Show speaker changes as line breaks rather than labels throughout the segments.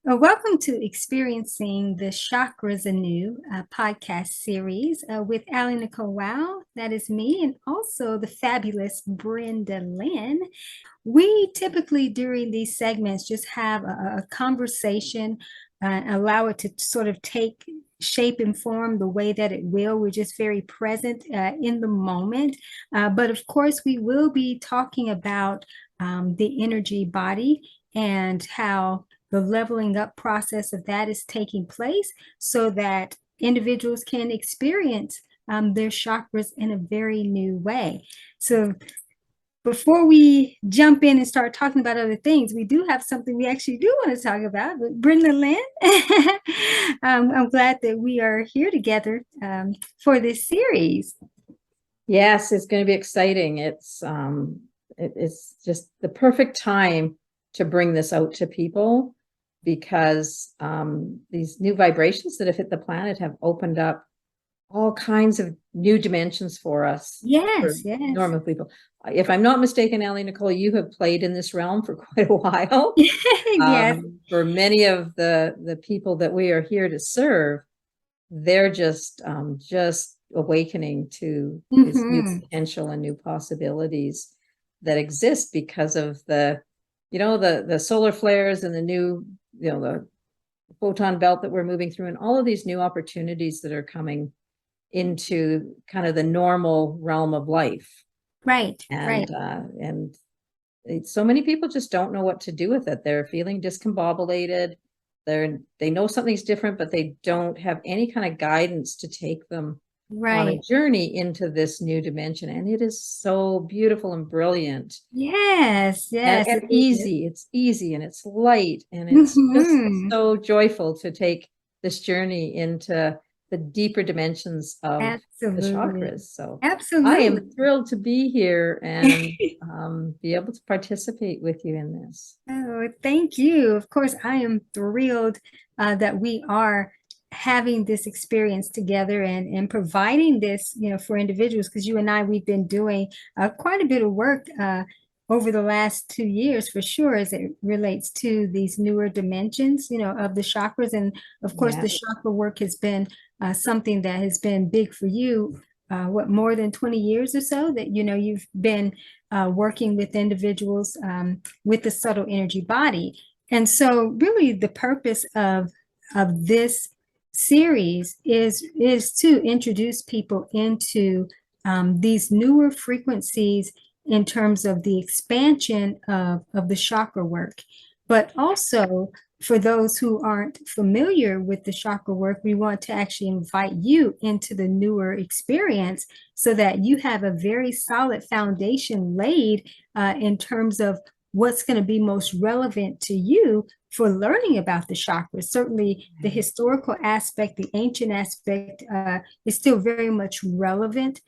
Welcome to Experiencing the Chakras Anew podcast series with AliNICOLE. Wow, that is me, and also the fabulous Brenda Lynn. We typically, during these segments, just have a conversation, allow it to sort of take shape and form the way that it will. We're just very present in the moment. But of course, we will be talking about the energy body and how the leveling up process of that is taking place so that individuals can experience their chakras in a very new way. So before we jump in and start talking about other things, we do have something we actually do want to talk about. But Brenda Lynn, I'm glad that we are here together for this series.
Yes, it's going to be exciting. It's just the perfect time to bring this out to people because these new vibrations that have hit the planet have opened up all kinds of new dimensions for us.
Yes.
Normal people. If I'm not mistaken, AliNICOLE, you have played in this realm for quite a while.
Yes.
For many of the people that we are here to serve, they're just awakening to this new potential and new possibilities that exist because of the solar flares and the new, the photon belt that we're moving through, and all of these new opportunities that are coming into kind of the normal realm of life.
Right.
And so many people just don't know what to do with it. They're feeling discombobulated. They know something's different, but they don't have any kind of guidance to take them on a journey into this new dimension. And it is so beautiful and brilliant.
Yes.
And easy. It's easy and it's light. And it's just so joyful to take this journey into the deeper dimensions of the chakras. So I am thrilled to be here and be able to participate with you in this.
Oh, thank you. Of course, I am thrilled that we are having this experience together and providing this, for individuals, because you and I, we've been doing quite a bit of work over the last 2 years, for sure, as it relates to these newer dimensions, of the chakras. And of course, the chakra work has been something that has been big for you. More than 20 years or so that, you've been working with individuals with the subtle energy body. And so really the purpose of this series is to introduce people into these newer frequencies in terms of the expansion of the chakra work. But also, for those who aren't familiar with the chakra work, we want to actually invite you into the newer experience so that you have a very solid foundation laid in terms of what's going to be most relevant to you for learning about the chakras. Certainly the historical aspect, the ancient aspect is still very much relevant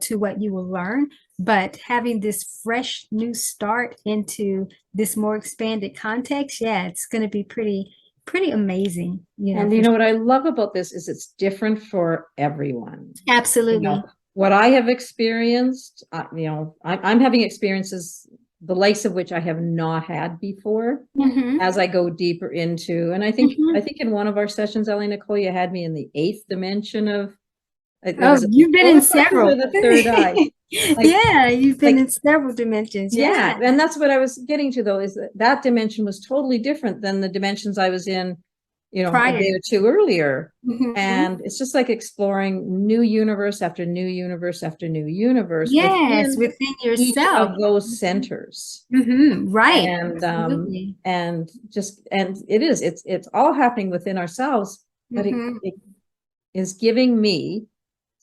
to what you will learn, but having this fresh new start into this more expanded context, it's going to be pretty amazing.
And what I love about this is it's different for everyone.
Absolutely.
What I have experienced, I'm having experiences the likes of which I have not had before as I go deeper into, and I think in one of our sessions, AliNICOLE, you had me in the 8th dimension of.
You've been in several.
The third eye.
You've been in several dimensions.
Yeah, and that's what I was getting to, though, is that dimension was totally different than the dimensions I was in, prior. A day or two earlier. And it's just like exploring new universe after new universe after new universe.
Yes, within yourself.
Each of those centers.
Right.
And it's all happening within ourselves, but it is giving me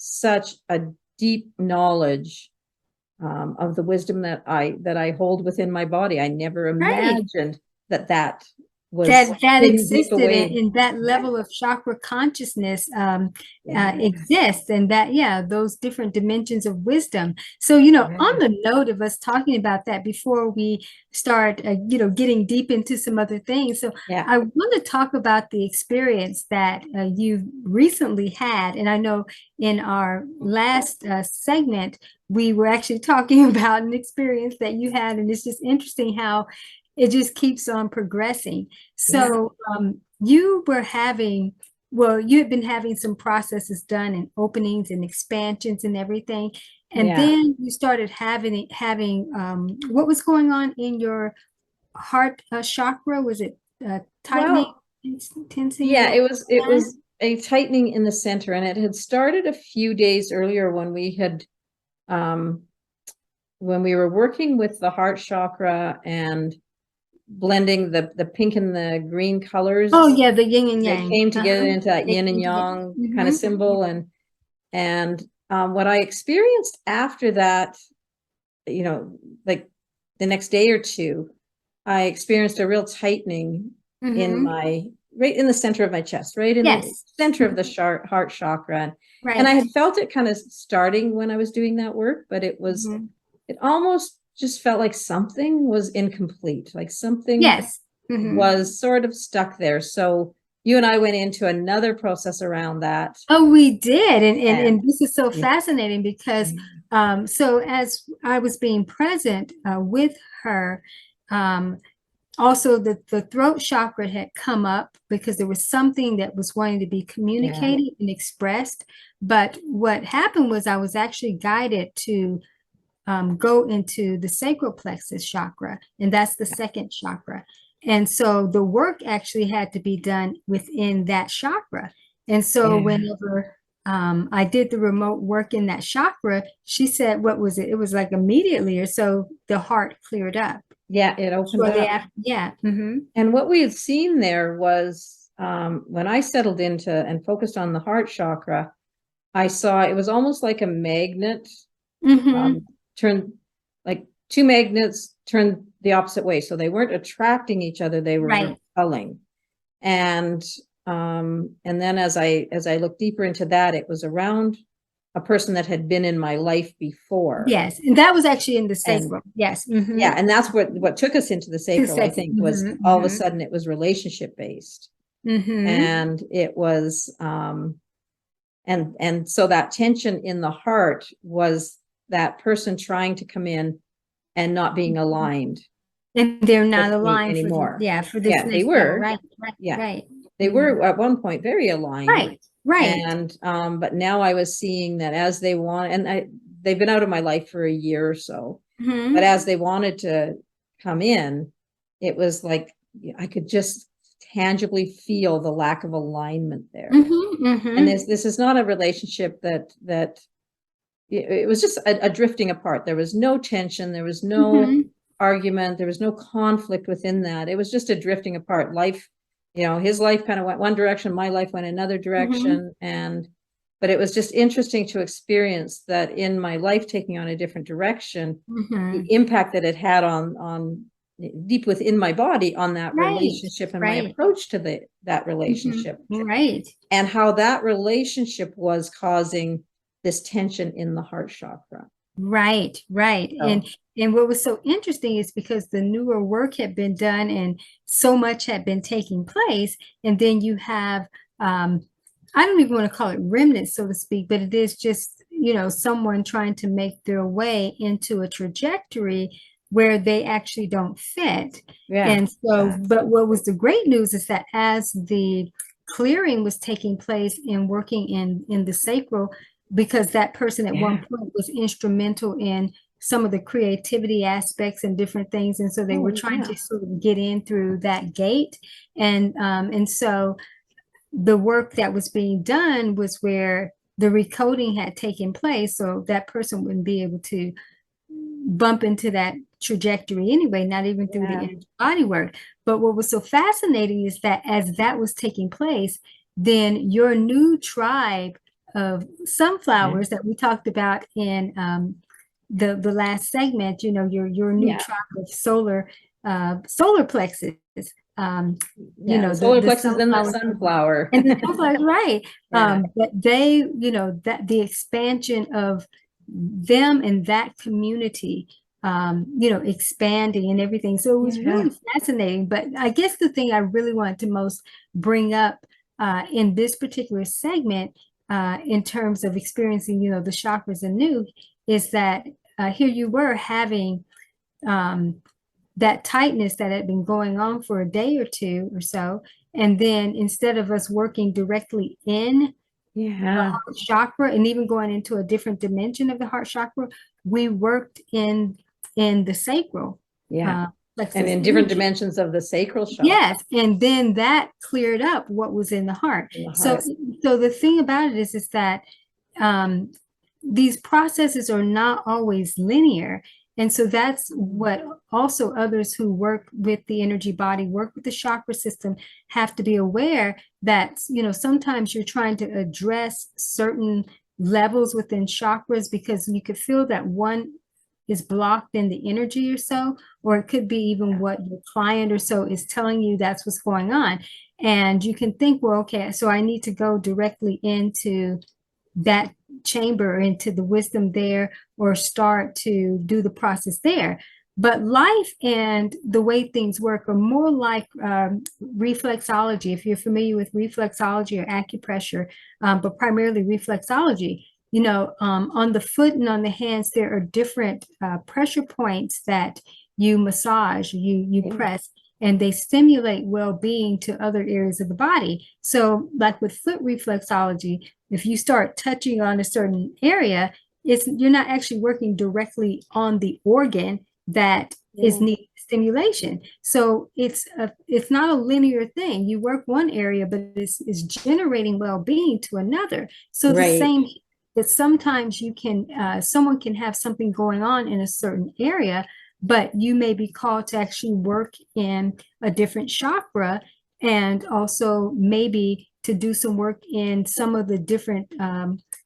such a deep knowledge of the wisdom that I hold within my body. I never imagined that was
that existed in that level of chakra consciousness exists, and that those different dimensions of wisdom. So on the note of us talking about that, before we start getting deep into some other things, so I want to talk about the experience that you recently had. And I know in our last segment we were actually talking about an experience that you had, and it's just interesting how it just keeps on progressing. So you were having, well, you had been having some processes done and openings and expansions and everything. And then you started having what was going on in your heart chakra? Was it tightening,
Well,
tensing?
yeah, it was a tightening in the center, and it had started a few days earlier when we had when we were working with the heart chakra and blending the pink and the green colors.
Oh yeah, the yin and
They
yang.
came together into that
They
yin and
came together.
yang kind of symbol, and what I experienced after that, you know, like the next day or two, I experienced a real tightening in my, right in the center of my chest, right in the center of the heart chakra. And I had felt it kind of starting when I was doing that work, but it was, it almost just felt like something was incomplete, like something was sort of stuck there. So you and I went into another process around that.
Oh, we did. And this is so fascinating because so as I was being present with her, also the throat chakra had come up because there was something that was wanting to be communicated and expressed. But what happened was I was actually guided to go into the sacral plexus chakra, and that's the second chakra. And so the work actually had to be done within that chakra. And so whenever I did the remote work in that chakra, she said, what was it? It was like immediately or so the heart cleared up.
Yeah, it opened up. And what we had seen there was when I settled into and focused on the heart chakra, I saw it was almost like a magnet turned, like two magnets turned the opposite way. So they weren't attracting each other, they were repelling. And then as I looked deeper into that, it was around a person that had been in my life before.
Yes, and that was actually in the sacral.
Yeah, and that's what took us into the sacral, I think, was all of a sudden it was relationship based. And it was and so that tension in the heart was that person trying to come in and not being aligned.
And they're not aligned
anymore.
For this.
They were.
Right.
They were at one point very aligned.
Right.
And but now I was seeing that as they want, and they've been out of my life for a year or so, but as they wanted to come in, it was like I could just tangibly feel the lack of alignment there. And this is not a relationship that it was just a drifting apart. There was no tension, there was no argument, there was no conflict within that. It was just a drifting apart. Life, you know, his life kind of went one direction, my life went another direction. But it was just interesting to experience that in my life taking on a different direction, the impact that it had on deep within my body on that relationship and my approach to that relationship. And how that relationship was causing this tension in the heart chakra.
So. And what was so interesting is because the newer work had been done and so much had been taking place, and then you have I don't even want to call it remnants, so to speak, but it is just, you know, someone trying to make their way into a trajectory where they actually don't fit. And so, but what was the great news is that as the clearing was taking place and working in the sacral, because that person at one point was instrumental in some of the creativity aspects and different things. And so they were trying to sort of get in through that gate. And so the work that was being done was where the recoding had taken place. So that person wouldn't be able to bump into that trajectory anyway, not even through the energy body work. But what was so fascinating is that as that was taking place, then your new tribe of sunflowers that we talked about in the last segment, you know, your new tribe of solar plexus. You know,
solar plexus and the sunflower.
And the sunflower, but they, you know, that the expansion of them and that community, you know, expanding and everything. So it was really fascinating. But I guess the thing I really wanted to most bring up in this particular segment, in terms of experiencing, you know, the chakras anew, is that here you were having that tightness that had been going on for a day or two or so. And then instead of us working directly in the heart chakra and even going into a different dimension of the heart chakra, we worked in the sacral plexus
and in different
energy.
dimensions of the sacral chakra.
Yes, and then that cleared up what was in the heart. So the thing about it is that these processes are not always linear. And so that's what also others who work with the energy body, work with the chakra system, have to be aware that, you know, sometimes you're trying to address certain levels within chakras because you could feel that one is blocked in the energy or so, or it could be even what your client or so is telling you that's what's going on. And you can think, well, okay, so I need to go directly into that chamber, into the wisdom there, or start to do the process there. But life and the way things work are more like reflexology. If you're familiar with reflexology or acupressure, but primarily reflexology, you know, on the foot and on the hands, there are different pressure points that you massage, you press, and they stimulate well-being to other areas of the body. So like with foot reflexology, if you start touching on a certain area, you're not actually working directly on the organ that is needing stimulation. So it's not a linear thing. You work one area, but it's generating well-being to another. So the same that sometimes you can someone can have something going on in a certain area, but you may be called to actually work in a different chakra, and also maybe to do some work in some of the different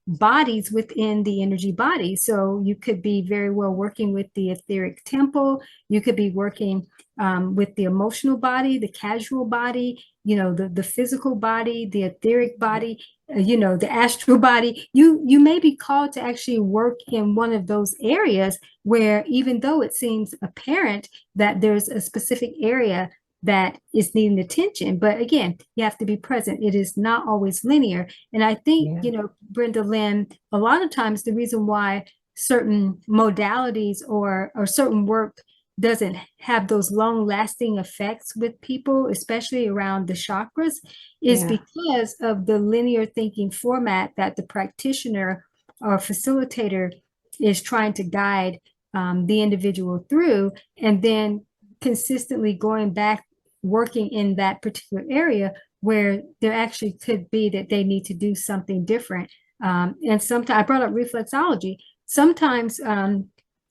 bodies within the energy body. So you could be very well working with the etheric temple. You could be working with the emotional body, the casual body, you know, the physical body, the etheric body, you know, the astral body. You may be called to actually work in one of those areas where, even though it seems apparent that there's a specific area that is needing attention, but again, you have to be present. It is not always linear. And I think, you know, Brenda Lynn, a lot of times the reason why certain modalities or certain work doesn't have those long-lasting effects with people, especially around the chakras, is because of the linear thinking format that the practitioner or facilitator is trying to guide the individual through, and then consistently going back, working in that particular area where there actually could be that they need to do something different. And sometimes, I brought up reflexology. Sometimes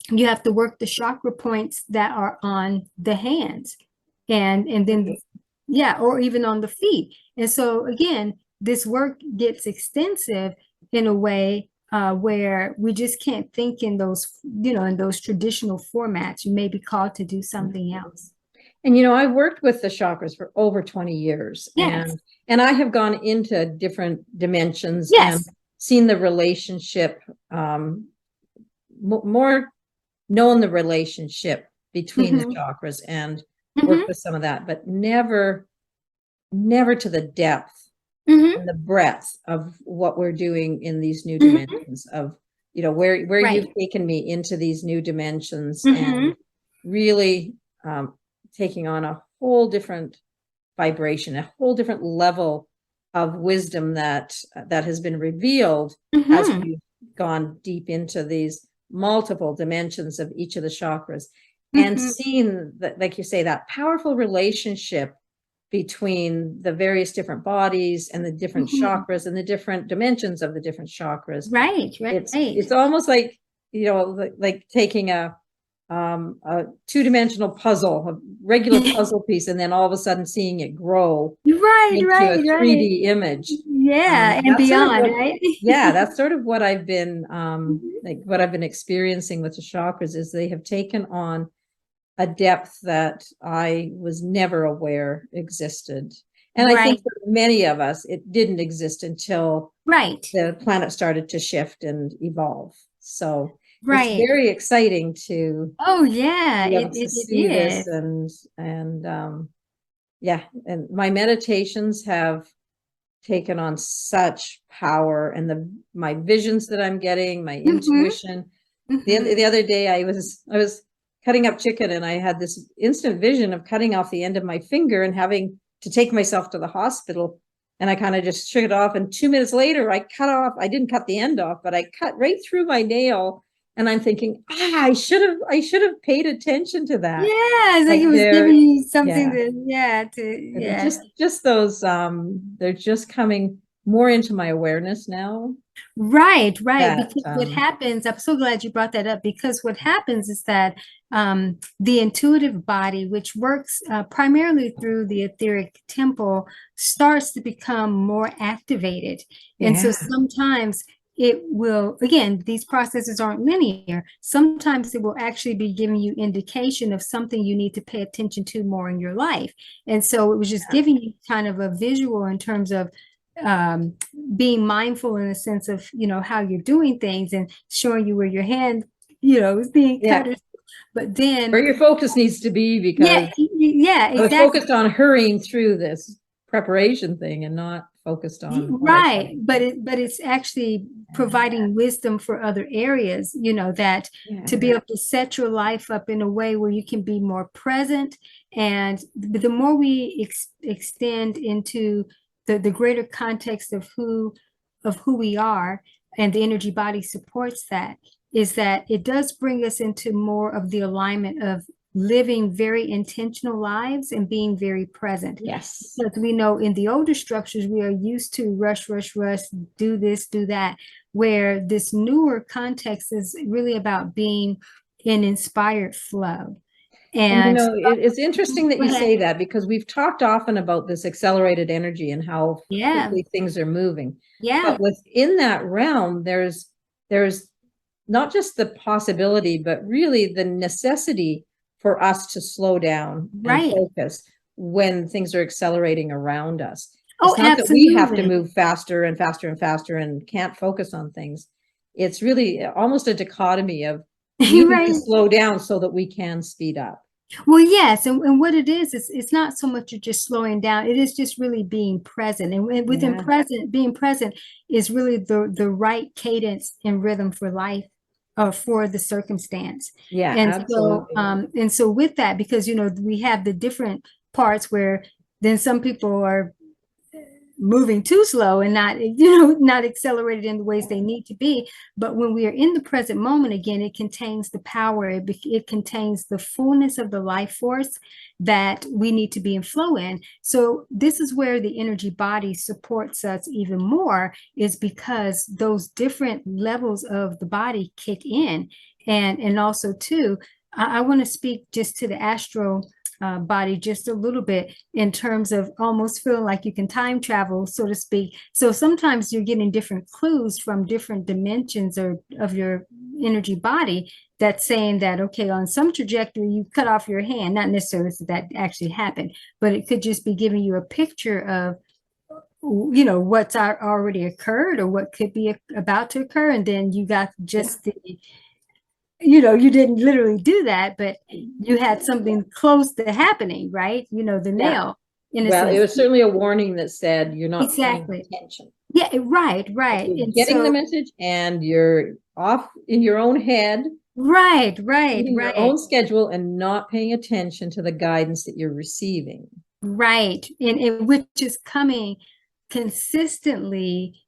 you have to work the chakra points that are on the hands, and then or even on the feet. And so again, this work gets extensive in a way where we just can't think in those, you know, in those traditional formats. You may be called to do something else.
And, you know, I've worked with the chakras for over 20 years, and I have gone into different dimensions and seen the relationship, more known the relationship between the chakras, and worked with some of that, but never to the depth and the breadth of what we're doing in these new dimensions of, you know, where you've taken me into these new dimensions and really taking on a whole different vibration, a whole different level of wisdom that has been revealed as we've gone deep into these multiple dimensions of each of the chakras, and seen that, like you say, that powerful relationship between the various different bodies and the different chakras and the different dimensions of the different chakras. It's almost like, you know, like taking a two-dimensional puzzle, a regular puzzle piece, and then all of a sudden seeing it grow into a 3D image.
And beyond,
that's sort of what I've been like what I've been experiencing with the chakras, is they have taken on a depth that I was never aware existed. And I think for many of us, it didn't exist until the planet started to shift and evolve. So it's very exciting to see this, and and my meditations have taken on such power, and my visions that I'm getting, my intuition. The other day I was cutting up chicken, and I had this instant vision of cutting off the end of my finger and having to take myself to the hospital. And I kind of just shook it off. And 2 minutes later, I didn't cut the end off, but I cut right through my nail. And I'm thinking, I should have paid attention to that.
Yeah, it's like it was giving you something to,
Just those, they're just coming more into my awareness now.
Right. Because what happens, I'm so glad you brought that up, because what happens is that the intuitive body, which works primarily through the etheric temple, starts to become more activated. And so sometimes it will, again, these processes aren't linear. Sometimes it will actually be giving you indication of something you need to pay attention to more in your life. And so it was just giving you kind of a visual in terms of being mindful in the sense of, how you're doing things, and showing you where your hand, is being cut. But then
where your focus needs to be, because
exactly.
I was focused on hurrying through this preparation thing and not focused on
but it's actually providing wisdom for other areas, that to be able to set your life up in a way where you can be more present. And the more we extend into the greater context of who we are, and the energy body supports that, is that it does bring us into more of the alignment of living very intentional lives and being very present.
Yes.
Because we know in the older structures, we are used to rush, do this, do that, where this newer context is really about being in inspired flow. And
it's interesting that you say that, because we've talked often about this accelerated energy and how quickly things are moving. But within that realm, there's not just the possibility, but really the necessity for us to slow down and focus when things are accelerating around us. It's not that we have to move faster and faster and faster and can't focus on things. It's really almost a dichotomy of you need to slow down so that we can speed up.
Well, yes. And what it is it's not so much of just slowing down. It is just really being present. And within being present is really the right cadence and rhythm for life, for the circumstance.
Yeah,
and
absolutely.
So with that, because we have the different parts where then some people are moving too slow and not accelerated in the ways they need to be. But when we are in the present moment, again, it contains the power, it contains the fullness of the life force that we need to be in flow in. So this is where the energy body supports us even more, is because those different levels of the body kick in. And also too, I want to speak just to the astral body just a little bit, in terms of almost feeling like you can time travel, so to speak. So sometimes you're getting different clues from different dimensions of your energy body that's saying that, okay, on some trajectory, you cut off your hand, not necessarily that actually happened, but it could just be giving you a picture of what's already occurred or what could be about to occur. And then you got just the you didn't literally do that, but you had something close to happening, right? The nail. In a sense.
It was certainly a warning that said you're not paying attention.
Yeah, right.
You're getting the message, and you're off in your own head.
Right.
Your own schedule, and not paying attention to the guidance that you're receiving.
Right, and which is coming consistently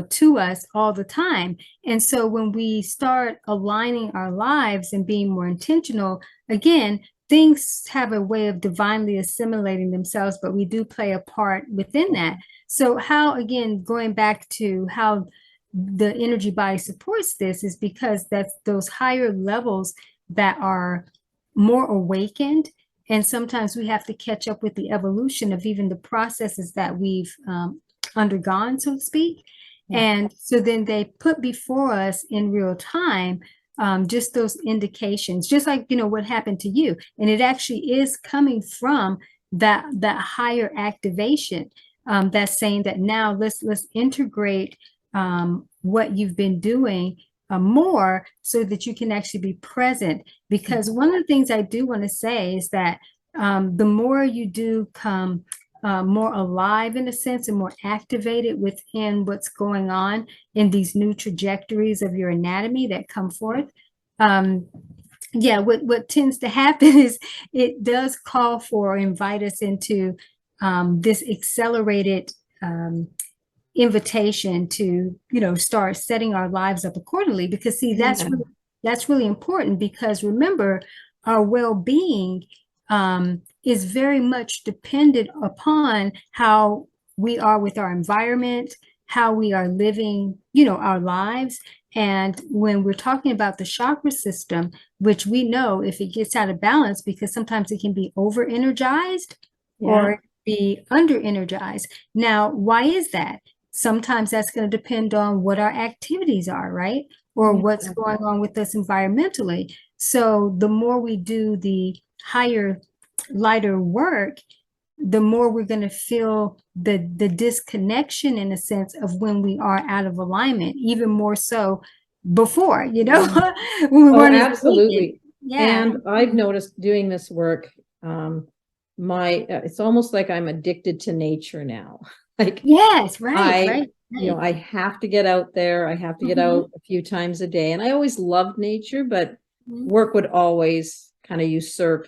to us all the time. And so when we start aligning our lives and being more intentional, again, things have a way of divinely assimilating themselves, but we do play a part within that. So how, again, going back to how the energy body supports this, is because that's those higher levels that are more awakened. And sometimes we have to catch up with the evolution of even the processes that we've undergone, so to speak. And so then they put before us in real time just those indications, just like what happened to you. And it actually is coming from that higher activation that's saying that now let's integrate what you've been doing more, so that you can actually be present. Because one of the things I do want to say is that the more you do come more alive, in a sense, and more activated within what's going on in these new trajectories of your anatomy that come forth, yeah, what tends to happen is it does call for or invite us into this accelerated invitation to, start setting our lives up accordingly. Because see,
Yeah.
that's really important, because remember, our well-being is very much dependent upon how we are with our environment, how we are living, our lives. And when we're talking about the chakra system, which we know if it gets out of balance, because sometimes it can be over energized
Yeah.
or be under energized. Now, why is that? Sometimes that's going to depend on what our activities are, right? Or what's going on with us environmentally. So the more we do the higher, lighter work, the more we're going to feel the disconnection, in a sense, of when we are out of alignment, even more so before,
Yeah.
when we
Oh,
weren't even awakened.
absolutely.
Yeah.
And I've noticed doing this work, it's almost like I'm addicted to nature now. Like
Yes, right,
I,
right, right.
I have to get out there. I have to get out a few times a day. And I always loved nature, but
Mhm.
work would always kind of usurp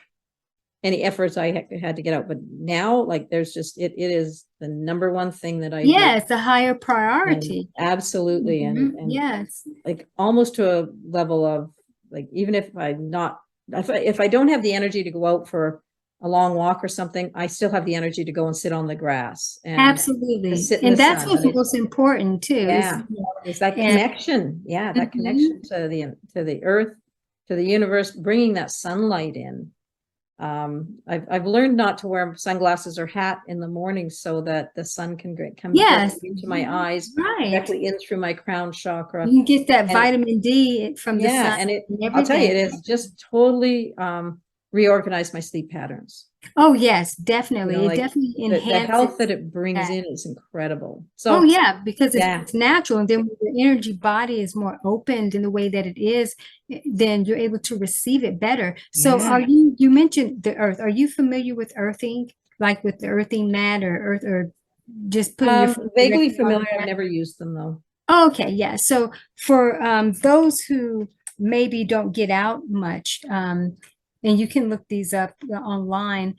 any efforts I had to get out. But now, like, there's just, it is the number one thing that I do.
Yeah, it's a higher
And
priority.
absolutely. And
Yes.
like almost to a level of like, even if if I don't have the energy to go out for a long walk or something, I still have the energy to go and sit on the grass and to
Absolutely.
sit in the
And that's
sun.
what's most important too.
Yeah, it's that
And
connection. Yeah, that
mhm.
connection to the earth, to the universe, bringing that sunlight in. I've learned not to wear sunglasses or hat in the morning so that the sun can come
Yes,
directly into my eyes,
right.
directly in through my crown chakra.
You can get that
And
vitamin D from the
yeah,
sun
and
and
I'll tell you,
everything.
it has just totally reorganized my sleep patterns.
Oh, yes,
You
definitely.
know,
It
like
definitely
the health
enhances
that it brings
that.
in is incredible.
Oh,
So
yeah, because if
yeah,
it's natural, and then when your energy body is more opened in the way that it is, then you're able to receive it better. So
yeah.
you mentioned the earth. Are you familiar with earthing, like with the earthing mat or earth, or just putting your foot
Vaguely
directly on
familiar.
the
I've
ground?
never used them though.
Okay, yeah. So for those who maybe don't get out much, and you can look these up online,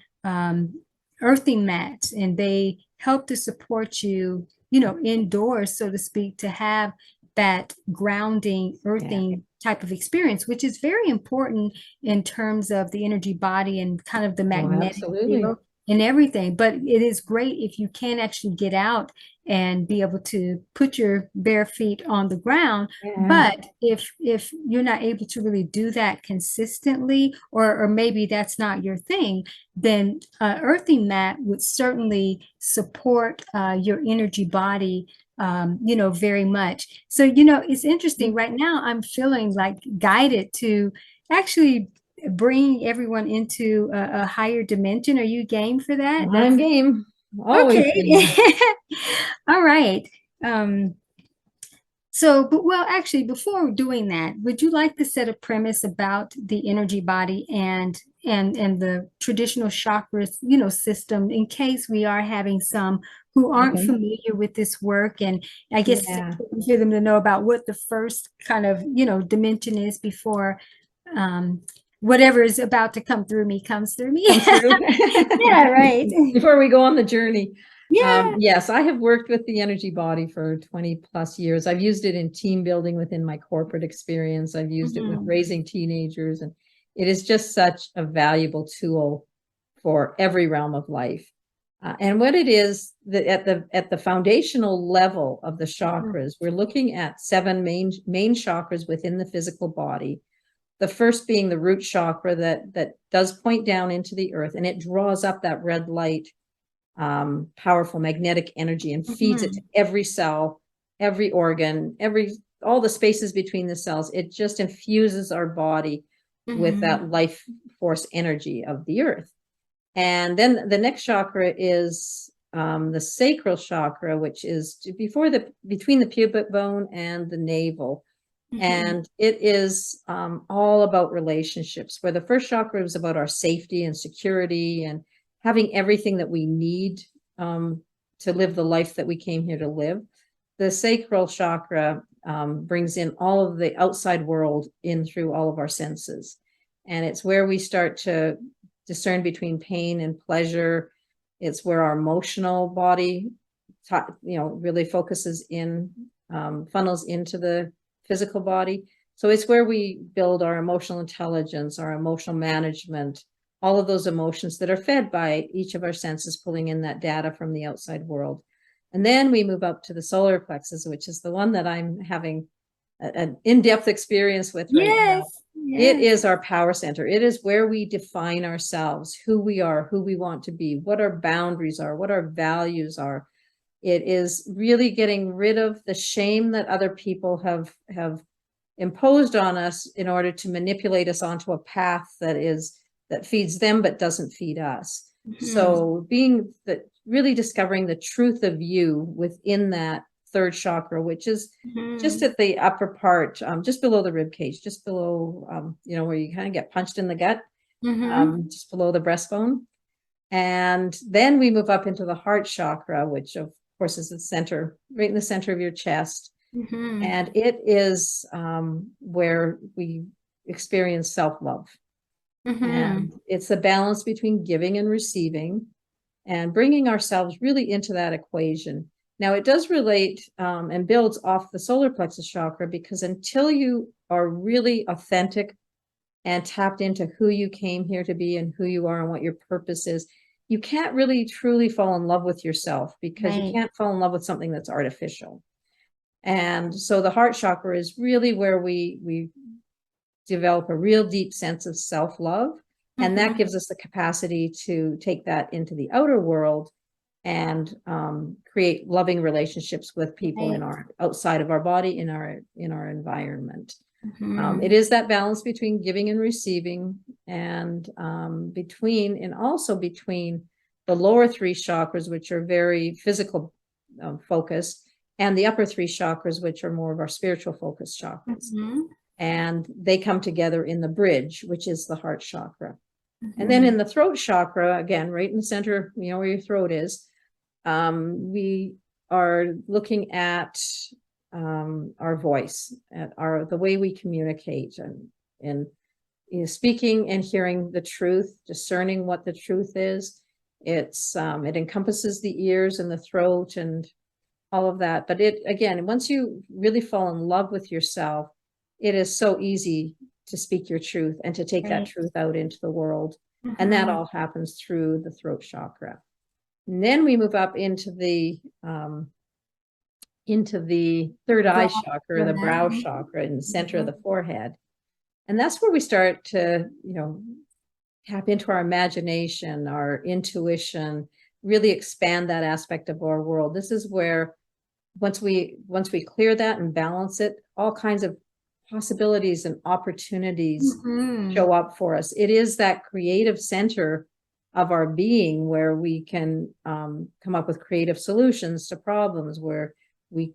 earthing mats, and they help to support you, indoors, so to speak, to have that grounding,
Yeah.
earthing type of experience, which is very important in terms of the energy body and kind of the
Oh,
magnetic
absolutely.
field and everything. But it is great if you can actually get out and be able to put your bare feet on the ground.
Yeah.
But if you're not able to really do that consistently, or maybe that's not your thing, then earthing mat would certainly support your energy body, very much. So, it's interesting. Right now, I'm feeling like guided to actually bring everyone into a higher dimension. Are you game for that?
I'm
That's
game. Always
okay.
game.
All right. Um, so, but well, actually, before doing that, would you like to set a premise about the energy body and the traditional chakras, system, in case we are having some who aren't
Okay.
familiar with this work? And I guess it's
Yeah.
important for them to know about what the first kind of, dimension is before um, whatever is about to come through me comes through me.
Comes through.
Yeah, right.
Before we go on the journey.
Yeah.
Yes, I have worked with the energy body for 20 plus years. I've used it in team building within my corporate experience. I've used it with
Mhm.
raising teenagers, and it is just such a valuable tool for every realm of life. And what it is that at the foundational level of the chakras, we're looking at seven main chakras within the physical body. The first being the root chakra that does point down into the earth, and it draws up that red light, powerful magnetic energy, and feeds it to
Mhm.
every cell, every organ, all the spaces between the cells. It just infuses our body with
Mhm.
that life force energy of the earth. And then the next chakra is the sacral chakra, which is between the pubic bone and the navel.
Mhm.
And it is all about relationships, where the first chakra is about our safety and security and having everything that we need to live the life that we came here to live. The sacral chakra brings in all of the outside world in through all of our senses. And it's where we start to discern between pain and pleasure. It's where our emotional body, really focuses in, funnels into the physical body. So it's where we build our emotional intelligence, our emotional management, all of those emotions that are fed by each of our senses, pulling in that data from the outside world. And then we move up to the solar plexus, which is the one that I'm having an in-depth experience with right now. It is our power center. It is where we define ourselves, who we are, who we want to be, what our boundaries are, what our values are. It is really getting rid of the shame that other people have imposed on us in order to manipulate us onto a path that feeds them but doesn't feed us. So really discovering the truth of you within that third chakra, which is just at the upper part, just below the rib cage, just below, where you kind of get punched in the gut, just below the breastbone. And then we move up into the heart chakra, which of course is the center, right in the center of your chest. And it is where we experience self-love. And it's a balance between giving and receiving and bringing ourselves really into that equation. Now, it does relate and builds off the solar plexus chakra, because until you are really authentic and tapped into who you came here to be and who you are and what your purpose is, you can't really truly fall in love with yourself, because you can't fall in love with something that's artificial. And so the heart chakra is really where we develop a real deep sense of self-love. And that gives us the capacity to take that into the outer world and create loving relationships with people in our outside of our body, in our environment. It is that balance between giving and receiving, and also between the lower three chakras, which are very physical focused, and the upper three chakras, which are more of our spiritual focused chakras. And they come together in the bridge, which is the heart chakra. And then in the throat chakra, again, right in the center, where your throat is, we are looking at our voice, at the way we communicate, and speaking and hearing the truth, discerning what the truth is. It encompasses the ears and the throat and all of that. But again, once you really fall in love with yourself, it is so easy to speak your truth and to take that truth out into the world. And that all happens through the throat chakra. And then we move up into the third eye chakra, the brow chakra in the center of the forehead. And that's where we start to, tap into our imagination, our intuition, really expand that aspect of our world. This is where once we clear that and balance it, all kinds of possibilities and opportunities show up for us. It is that creative center of our being where we can come up with creative solutions to problems, where we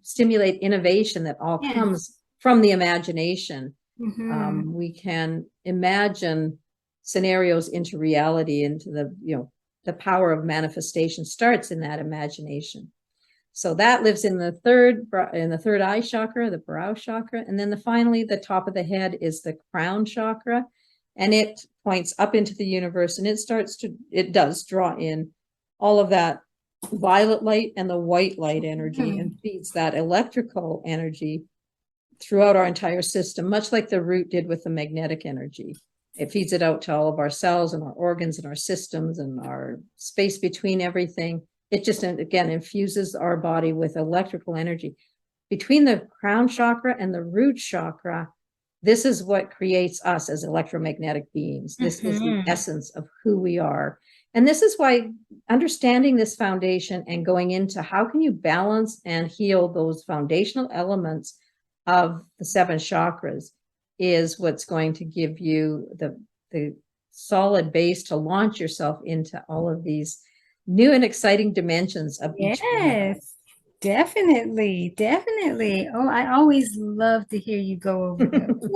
stimulate innovation that all comes from the imagination. We can imagine scenarios into reality, into the power of manifestation starts in that imagination. So that lives in the third eye chakra, the brow chakra. And then finally, the top of the head is the crown chakra. And it points up into the universe, and it does draw in all of that violet light and the white light energy, and feeds that electrical energy throughout our entire system, much like the root did with the magnetic energy. It feeds it out to all of our cells and our organs and our systems and our space between everything. It just, again, infuses our body with electrical energy. Between the crown chakra and the root chakra, this is what creates us as electromagnetic beings. This is the essence of who we are. And this is why understanding this foundation and going into how can you balance and heal those foundational elements of the 7 chakras is what's going to give you the solid base to launch yourself into all of these new and exciting dimensions of each one.
Definitely. Oh, I always love to hear you go over those.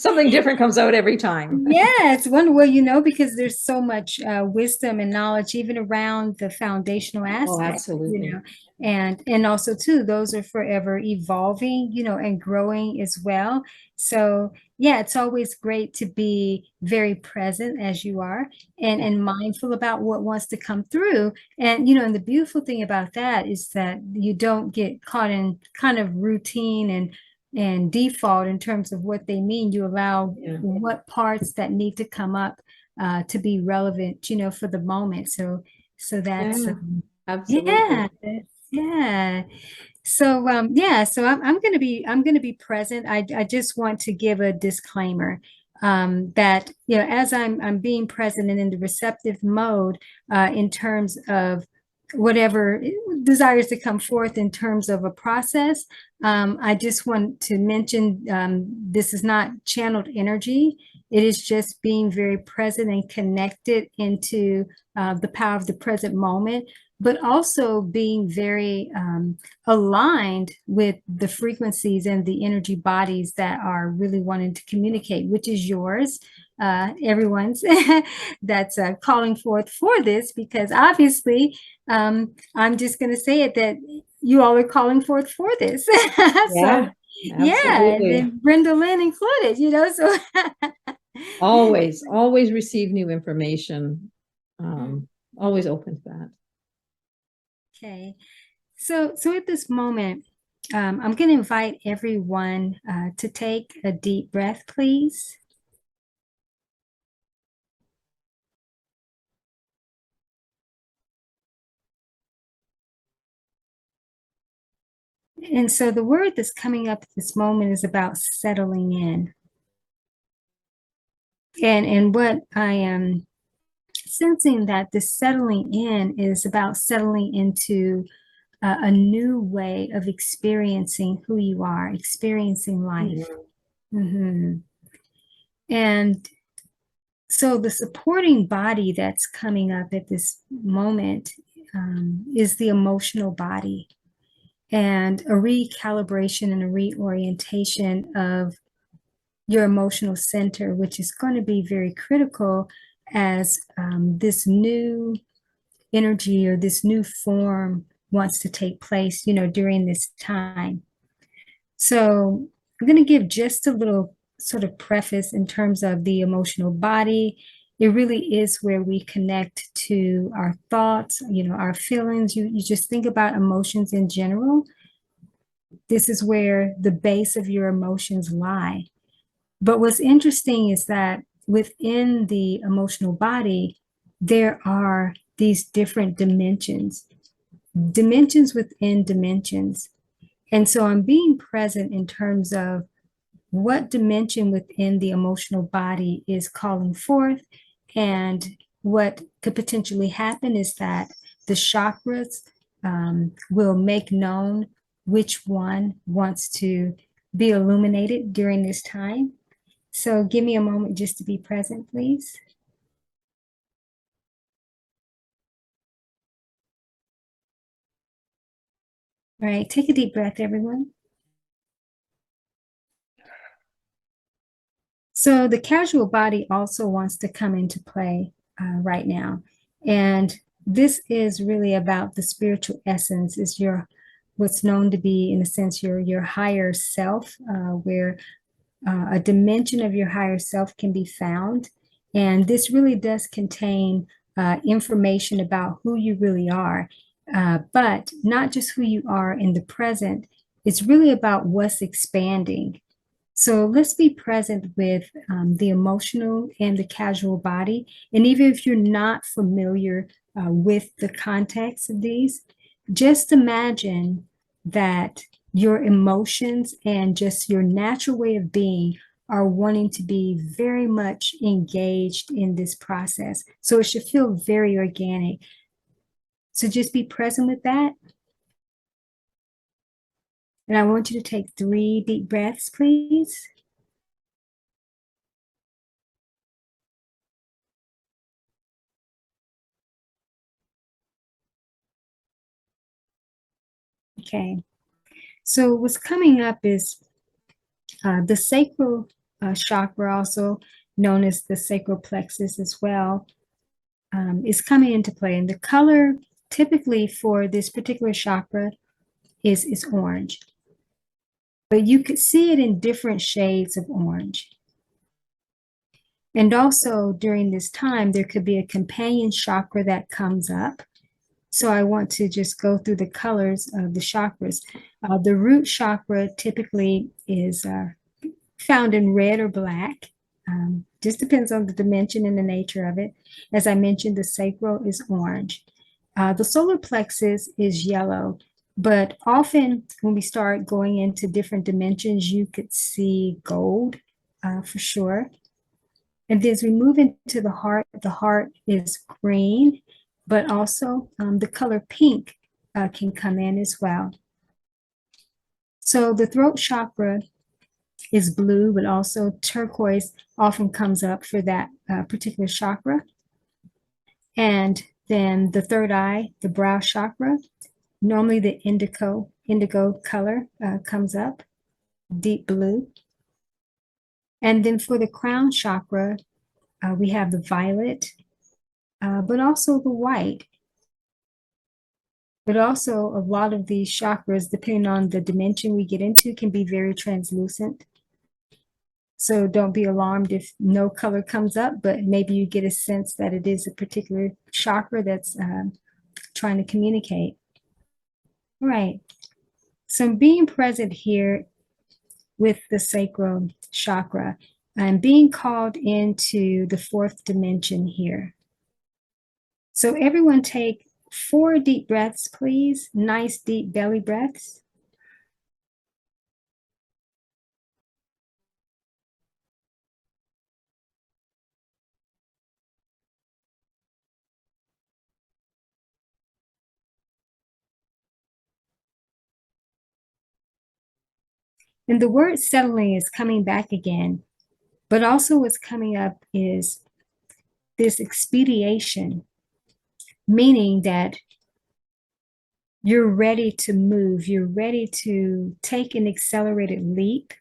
Something different comes out every time.
Yes, because there's so much wisdom and knowledge even around the foundational aspects.
Oh, absolutely.
And also too, those are forever evolving, and growing as well. So, yeah, it's always great to be very present as you are and mindful about what wants to come through. And, and the beautiful thing about that is that you don't get caught in kind of routine and default in terms of what they mean. You allow what parts that need to come up to be relevant, for the moment. So that's,
absolutely.
yeah. So so I'm going to be present. I just want to give a disclaimer that as I'm being present and in the receptive mode in terms of whatever desires to come forth in terms of a process. I just want to mention this is not channeled energy. It is just being very present and connected into the power of the present moment, but also being very aligned with the frequencies and the energy bodies that are really wanting to communicate, which is yours, everyone's that's calling forth for this, because obviously I'm just going to say it that you all are calling forth for this. So and then Brenda Lynn included, so
always receive new information. Always open to that.
Okay. So at this moment, I'm going to invite everyone to take a deep breath, please. And so the word that's coming up at this moment is about settling in. And what I am sensing that this settling in is about settling into a new way of experiencing who you are, experiencing life. And so the supporting body that's coming up at this moment is the emotional body, and a recalibration and a reorientation of your emotional center, which is going to be very critical as this new energy or this new form wants to take place, during this time. So I'm going to give just a little sort of preface in terms of the emotional body. It really is where we connect to our thoughts, our feelings. You just think about emotions in general. This is where the base of your emotions lie. But what's interesting is that within the emotional body, there are these different dimensions within dimensions. And so I'm being present in terms of what dimension within the emotional body is calling forth. And what could potentially happen is that the chakras will make known which one wants to be illuminated during this time. So give me a moment just to be present, please. All right, take a deep breath, everyone. So the casual body also wants to come into play right now. And this is really about the spiritual essence, is what's known to be, in a sense, your higher self, where a dimension of your higher self can be found. And this really does contain information about who you really are, but not just who you are in the present. It's really about what's expanding. So let's be present with the emotional and the casual body. And even if you're not familiar with the context of these, just imagine that your emotions and just your natural way of being are wanting to be very much engaged in this process. So it should feel very organic. So just be present with that. And I want you to take 3 deep breaths, please. Okay. So what's coming up is the sacral chakra, also known as the sacral plexus as well, is coming into play. And the color typically for this particular chakra is orange. But you could see it in different shades of orange. And also during this time, there could be a companion chakra that comes up. So I want to just go through the colors of the chakras. The root chakra typically is found in red or black. Just depends on the dimension and the nature of it. As I mentioned, the sacral is orange. The solar plexus is yellow, but often when we start going into different dimensions, you could see gold for sure. And then as we move into the heart is green, but also the color pink can come in as well. So the throat chakra is blue, but also turquoise often comes up for that particular chakra. And then the third eye, the brow chakra, normally the indigo color comes up, deep blue. And then for the crown chakra, we have the violet, but also the white. But also a lot of these chakras, depending on the dimension we get into, can be very translucent. So don't be alarmed if no color comes up, but maybe you get a sense that it is a particular chakra that's trying to communicate. All right. So I'm being present here with the sacral chakra. I'm being called into the fourth dimension here. So everyone take 4 deep breaths, please. Nice deep belly breaths. And the word settling is coming back again, but also what's coming up is this expediation, meaning that you're ready to move, you're ready to take an accelerated leap,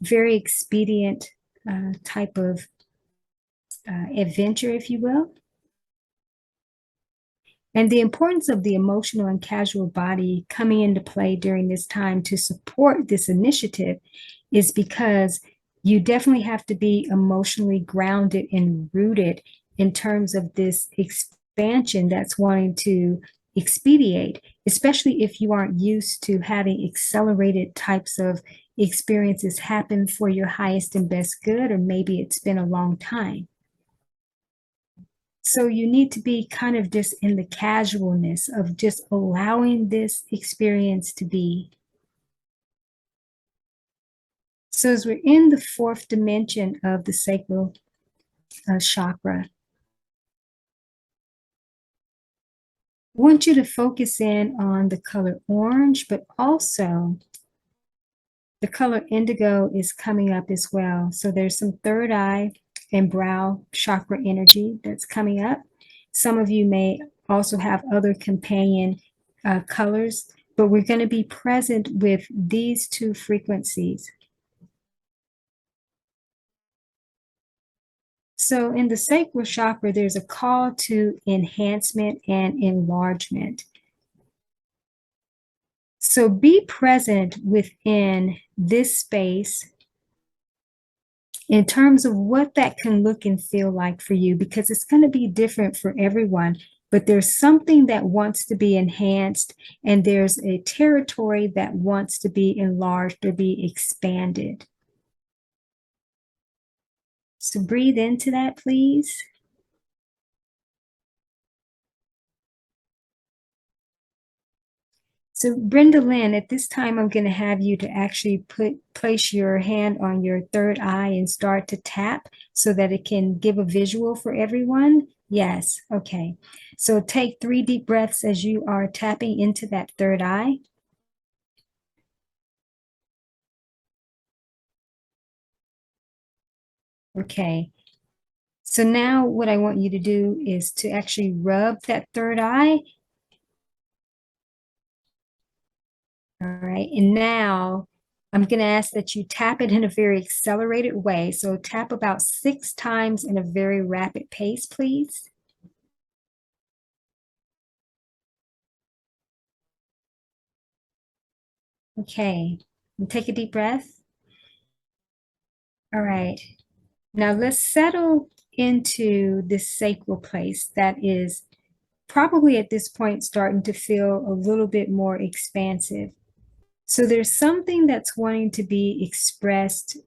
very expedient type of adventure, if you will. And the importance of the emotional and casual body coming into play during this time to support this initiative is because you definitely have to be emotionally grounded and rooted in terms of this expansion that's wanting to expedite, especially if you aren't used to having accelerated types of experiences happen for your highest and best good, or maybe it's been a long time. So you need to be kind of just in the casualness of just allowing this experience to be. So as we're in the fourth dimension of the sacral chakra, I want you to focus in on the color orange, but also the color indigo is coming up as well. So there's some third eye and brow chakra energy that's coming up. Some of you may also have other companion colors, but we're going to be present with these 2 frequencies. So in the sacral chakra, there's a call to enhancement and enlargement. So be present within this space in terms of what that can look and feel like for you, because it's going to be different for everyone. But there's something that wants to be enhanced, and there's a territory that wants to be enlarged or be expanded. So breathe into that, please. So Brenda Lynn, at this time, I'm going to have you to actually place your hand on your third eye and start to tap so that it can give a visual for everyone. Yes, okay. So take 3 deep breaths as you are tapping into that third eye. Okay. So now what I want you to do is to actually rub that third eye. All right. And now I'm going to ask that you tap it in a very accelerated way. So tap about 6 times in a very rapid pace, please. Okay. And take a deep breath. All right. Now let's settle into this sacral place that is probably at this point starting to feel a little bit more expansive. So there's something that's wanting to be expressed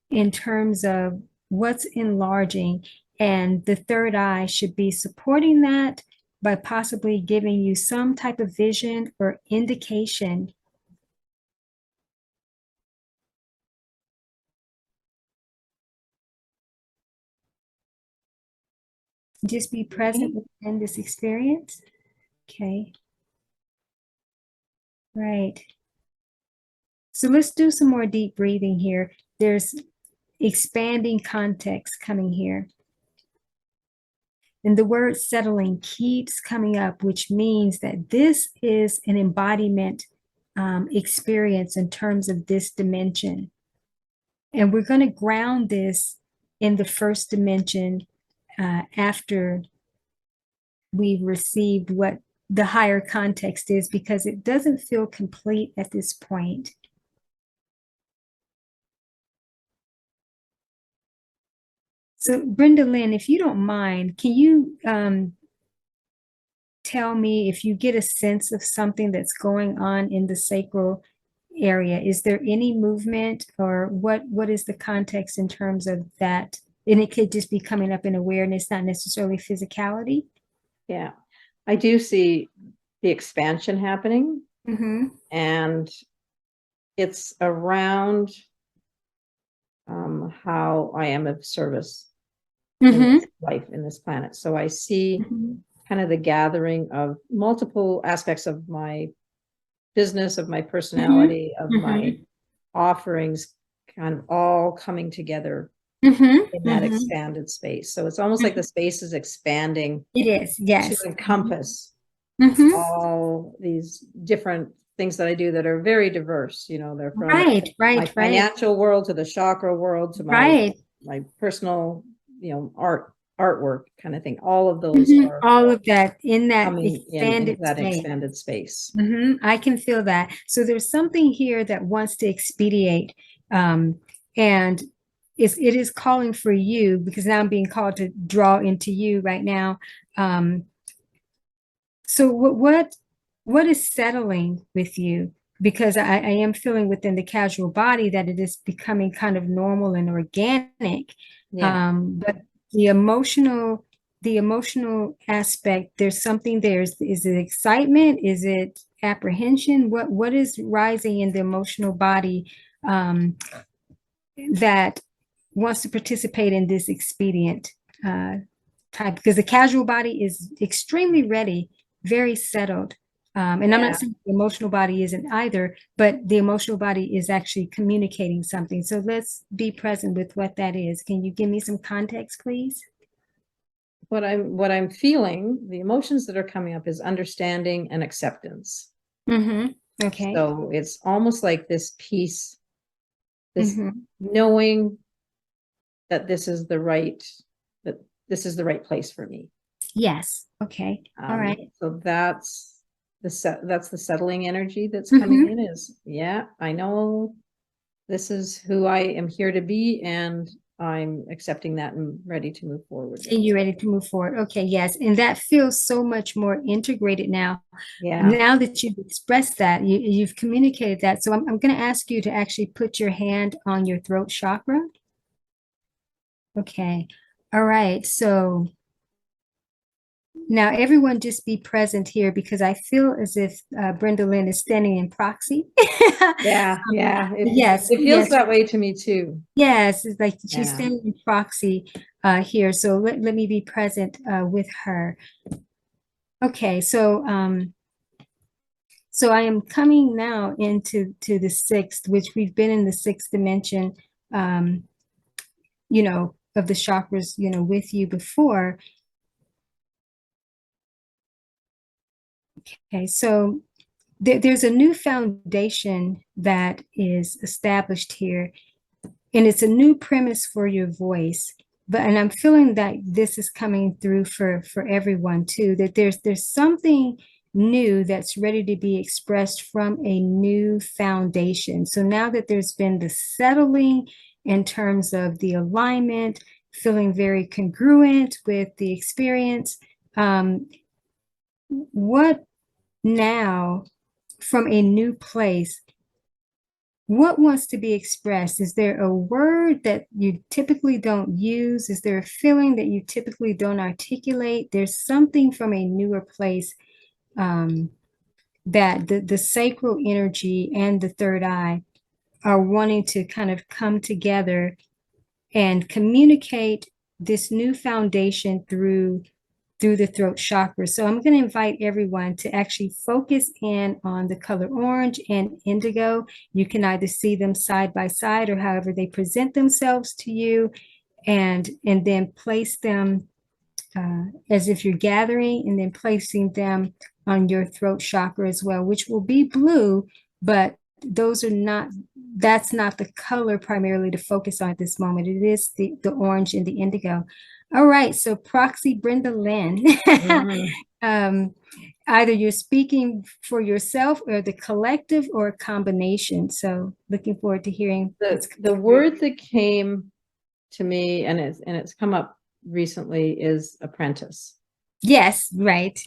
in terms of what's enlarging, and the third eye should be supporting that by possibly giving you some type of vision or indication. Just be present within this experience. Okay. Right. So let's do some more deep breathing here. There's expanding context coming here. And the word settling keeps coming up, which means that this is an embodiment experience in terms of this dimension. And we're going to ground this in the first dimension after we've received what the higher context is, because it doesn't feel complete at this point. So Brenda Lynn, if you don't mind, can you tell me if you get a sense of something that's going on in the sacral area? Is there any movement, or what is the context in terms of that? And it could just be coming up in awareness, not necessarily physicality.
Yeah, I do see the expansion happening, and it's around how I am of service in this life, in this planet. So I see kind of the gathering of multiple aspects of my business, of my personality, of my offerings, kind of all coming together in that expanded space. So it's almost like the space is expanding.
It is, yes.
To encompass all these different things that I do that are very diverse. You know, they're from my financial world to the chakra world to my personal, you know, artwork kind of thing. All of those are
all of that in that
expanded space.
I can feel that. So there's something here that wants to expedite, and it is calling for you, because now I'm being called to draw into you right now. So what is settling with you? Because I am feeling within the casual body that it is becoming kind of normal and organic. But the emotional aspect, there's something there. Is it excitement? Is it apprehension? What is rising in the emotional body that wants to participate in this expedient type? Because the casual body is extremely ready, very settled. And I'm not saying the emotional body isn't either, but the emotional body is actually communicating something. So let's be present with what that is. Can you give me some context, please?
What I'm feeling, the emotions that are coming up is understanding and acceptance.
Okay.
So it's almost like this peace, this knowing that this is the right place for me.
Yes. Okay. All right.
So that's the settling energy that's coming in is, I know this is who I am here to be, and I'm accepting that and ready to move forward.
And you're ready to move forward. Okay, yes. And that feels so much more integrated now.
Yeah.
Now that you've expressed that, you've communicated that. So I'm going to ask you to actually put your hand on your throat chakra. Okay. All right. So now everyone just be present here, because I feel as if Brenda Lynn is standing in proxy.
Yeah.
Yes.
It feels that way to me too.
Yes. It's like she's standing in proxy here. So let me be present with her. Okay. So I am coming now into the sixth, which we've been in the sixth dimension, you know, of the chakras, you know, with you before. Okay, so there's a new foundation that is established here, and it's a new premise for your voice. And I'm feeling that this is coming through for everyone too, that there's something new that's ready to be expressed from a new foundation. So now that there's been the settling in terms of the alignment, feeling very congruent with the experience. What now, from a new place, what wants to be expressed? Is there a word that you typically don't use? Is there a feeling that you typically don't articulate? There's something from a newer place that the sacral energy and the third eye are wanting to kind of come together and communicate this new foundation through the throat chakra. So I'm going to invite everyone to actually focus in on the color orange and indigo. You can either see them side by side or however they present themselves to you, and then place them as if you're gathering, and then placing them on your throat chakra as well, which will be blue, but that's not the color primarily to focus on at this moment. It is the orange and the indigo. All right, so proxy Brenda Lynn. Either you're speaking for yourself or the collective or a combination. So looking forward to hearing.
The word that came to me, and it's come up recently, is apprentice.
Yes, right.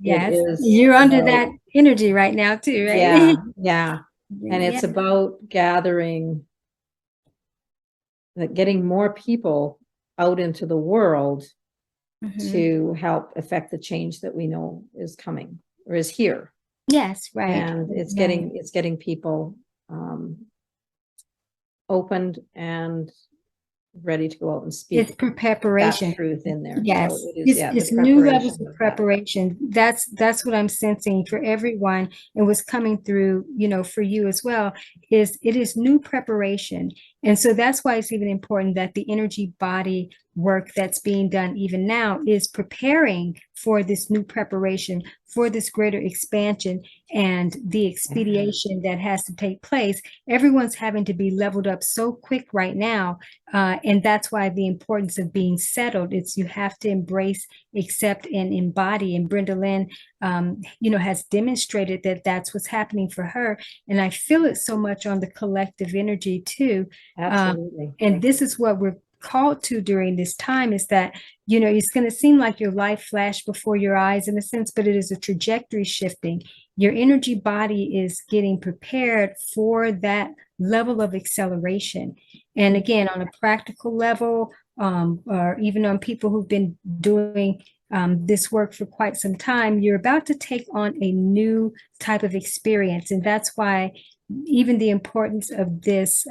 Yes, you're under that energy right now too, right?
Yeah. And it's about gathering, getting more people out into the world to help affect the change that we know is coming or is here.
Yes, right.
And it's getting people opened and ready to go out and speak.
It's preparation.
That truth in there.
Yes,
so
it's new levels of preparation. That's what I'm sensing for everyone, and what's coming through, for you as well, it is new preparation. And so that's why it's even important that the energy body work that's being done even now is preparing for this new preparation, for this greater expansion and the expedition that has to take place. Everyone's having to be leveled up so quick right now. And that's why the importance of being settled. It's you have to embrace, accept, and embody. And Brenda Lynn, has demonstrated that that's what's happening for her. And I feel it so much on the collective energy too.
Absolutely.
And this is what we're called to during this time, is that, it's going to seem like your life flashed before your eyes in a sense, but it is a trajectory shifting. Your energy body is getting prepared for that level of acceleration. And again, on a practical level, or even on people who've been doing this work for quite some time, you're about to take on a new type of experience. And that's why even the importance of this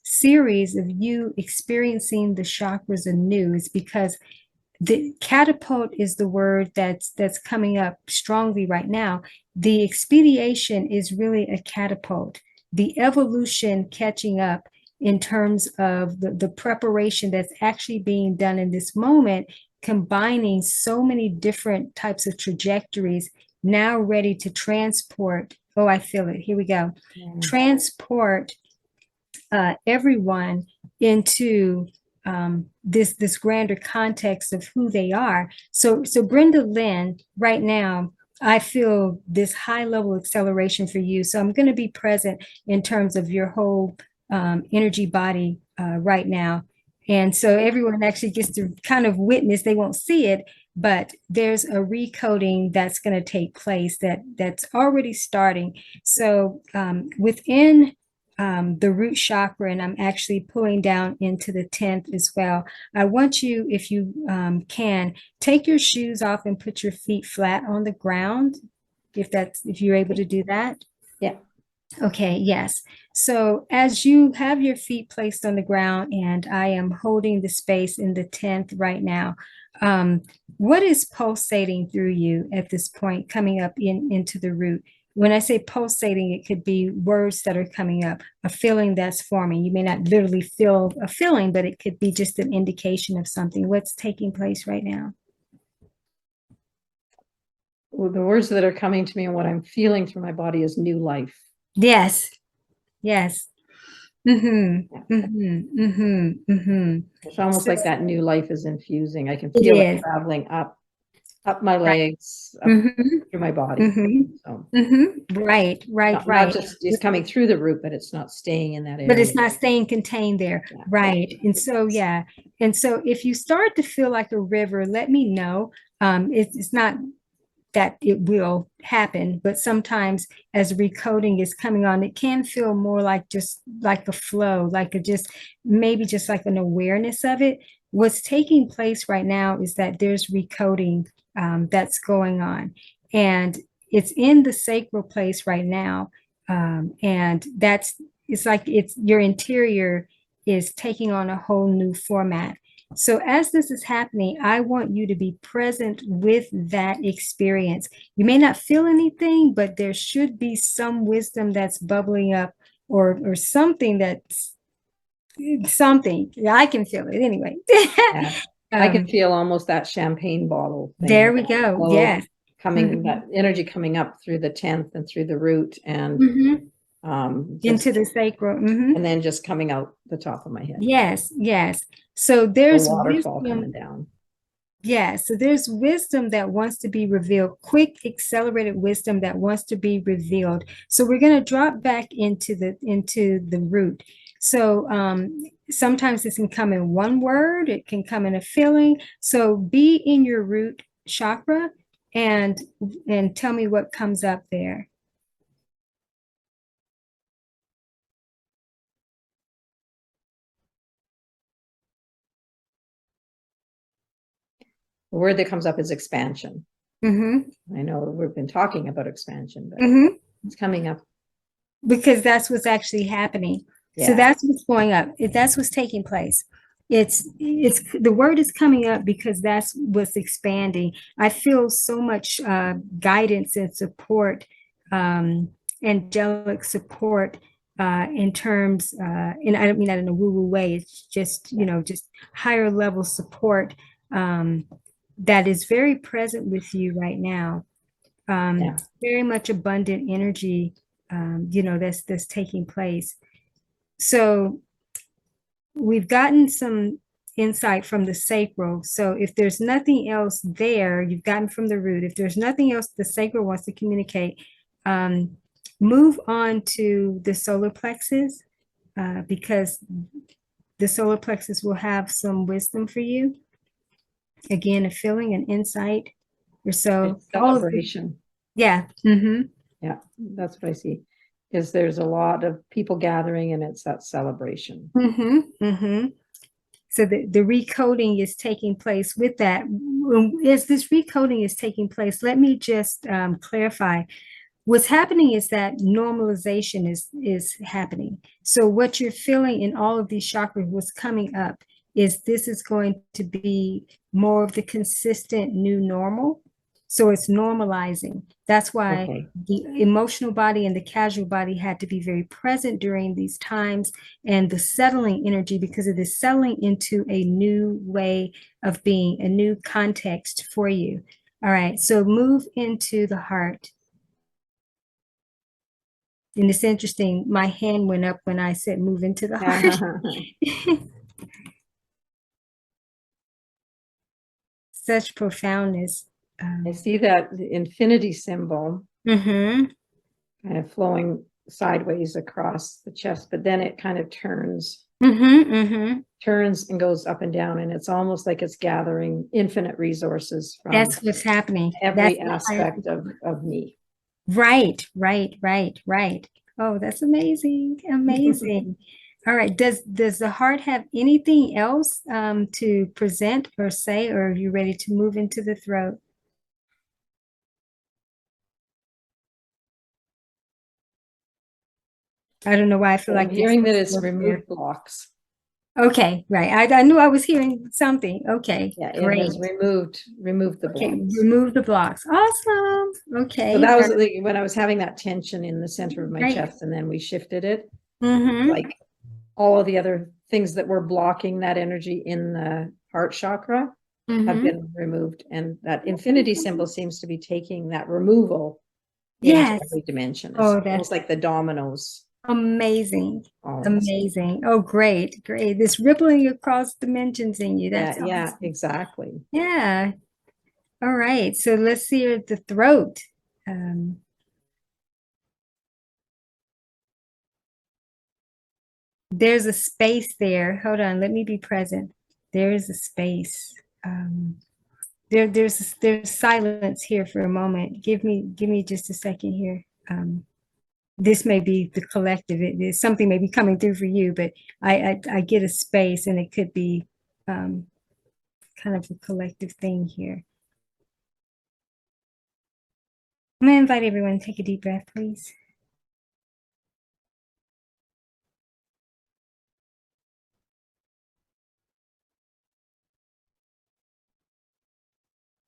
series of you experiencing the chakras anew is because the catapult is the word that's coming up strongly right now. The expediation is really a catapult. The evolution catching up in terms of the preparation that's actually being done in this moment, combining so many different types of trajectories, now ready to transport. Oh, I feel it. Here we go. Transport everyone into this grander context of who they are. So Brenda Lynn, right now, I feel this high level acceleration for you. So I'm going to be present in terms of your whole energy body right now. And so everyone actually gets to kind of witness, they won't see it, but there's a recoding that's going to take place that's already starting. So within the root chakra, and I'm actually pulling down into the 10th as well, I want you, if you can, take your shoes off and put your feet flat on the ground, if you're able to do that.
Yeah.
Okay, yes. So as you have your feet placed on the ground, and I am holding the space in the 10th right now, what is pulsating through you at this point, coming up into the root? When I say pulsating, it could be words that are coming up, a feeling that's forming. You may not literally feel a feeling, but it could be just an indication of something. What's taking place right now?
Well, the words that are coming to me and what I'm feeling through my body is new life.
Yes. Yes. It's
almost like that new life is infusing. I can feel it traveling up up my legs, up through my body. So
Right,
not
right.
just it's coming through the root, but it's not staying in that area.
But it's not staying contained there.
Yeah.
Right. And so, yeah. And so if you start to feel like a river, let me know. It's not that it will happen, but sometimes as recoding is coming on, it can feel more like just like a flow, like a just maybe just like an awareness of it. What's taking place right now is that there's recoding that's going on, and it's in the sacral place right now. And it's like it's your interior is taking on a whole new format. So as this is happening, I want you to be present with that experience. You may not feel anything, but there should be some wisdom that's bubbling up or something that's something. I can feel it anyway.
Yeah. I can feel almost that champagne bottle thing.
There we go. Yes.
Coming, that energy coming up through the 10th and through the root and
into the sacral.
And then just coming out the top of my head.
Yes, yes. So there's
a waterfall coming down.
Yeah, so there's wisdom that wants to be revealed, quick, accelerated wisdom that wants to be revealed. So we're going to drop back into the root. So sometimes this can come in one word, it can come in a feeling. So be in your root chakra and tell me what comes up there.
The word that comes up is expansion. I know we've been talking about expansion, but it's coming up.
Because that's what's actually happening. Yeah. So that's what's going up. That's what's taking place. It's the word is coming up because that's what's expanding. I feel so much guidance and support, angelic support in terms, and I don't mean that in a woo-woo way. It's just, you know, just higher level support that is very present with you right now. Very much abundant energy, you know, that's taking place. So we've gotten some insight from the sacral. So if there's nothing else there, you've gotten from the root. If there's nothing else the sacral wants to communicate, move on to the solar plexus, because the solar plexus will have some wisdom for you. Again, a feeling, an insight, or so.
Celebration.
Yeah.
Yeah, that's what I see. Is there's a lot of people gathering, and it's that celebration.
So the recoding is taking place with that. As this recoding is taking place, let me just clarify. What's happening is that normalization is happening. So what you're feeling in all of these chakras, what's coming up is this is going to be more of the consistent new normal. So it's normalizing. That's why the emotional body and the casual body had to be very present during these times, and the settling energy, because it is settling into a new way of being, a new context for you. All right, so move into the heart. And it's interesting, my hand went up when I said move into the heart. Such profoundness.
I see that infinity symbol kind of flowing sideways across the chest, but then it kind of turns, turns and goes up and down, and it's almost like it's gathering infinite resources from
that's what's happening.
Every aspect of me.
Right. Oh, that's amazing. Amazing. All right. Does the heart have anything else to present or say, or are you ready to move into the throat? I don't know why I feel like
I'm hearing that it's removed blocks.
Okay, right. I knew I was hearing something. Okay,
yeah, it has removed the blocks.
Okay, remove the blocks. Awesome. Okay.
So that was when I was having that tension in the center of my chest, and then we shifted it. Like all of the other things that were blocking that energy in the heart chakra have been removed, and that infinity symbol seems to be taking that removal into every dimension. It's almost like the dominoes.
Amazing. Amazing. Oh, great. This rippling across dimensions in you. That's
yeah, exactly.
Yeah. All right, so let's see the throat. There's a space there. Hold on, let me be present. There is a space. There's silence here for a moment. Give me just a second here. This may be the collective. Something may be coming through for you, but I get a space, and it could be kind of a collective thing here. I'm gonna invite everyone to take a deep breath, please.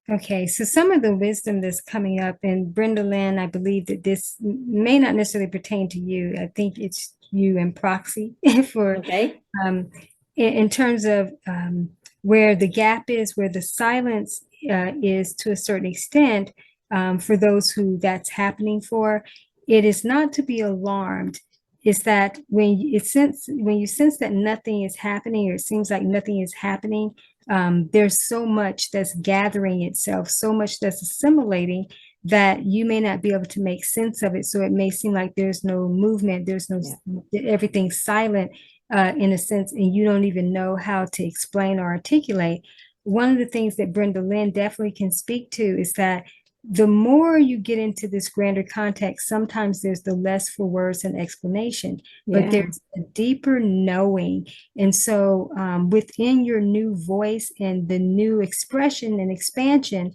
Okay, so some of the wisdom that's coming up, and Brenda Lynn, I believe that this may not necessarily pertain to you. I think it's you in proxy for,
Okay.
In terms of where the gap is, where the silence is to a certain extent, for those who that's happening for, it is not to be alarmed. Is that when you sense that nothing is happening, or it seems like nothing is happening, there's so much that's gathering itself, so much that's assimilating, that you may not be able to make sense of it. So it may seem like there's no movement, there's no, everything's silent in a sense, and you don't even know how to explain or articulate. One of the things that Brenda Lynn definitely can speak to is that the more you get into this grander context, sometimes there's the less for words and explanation, but there's a deeper knowing. And so within your new voice and the new expression and expansion,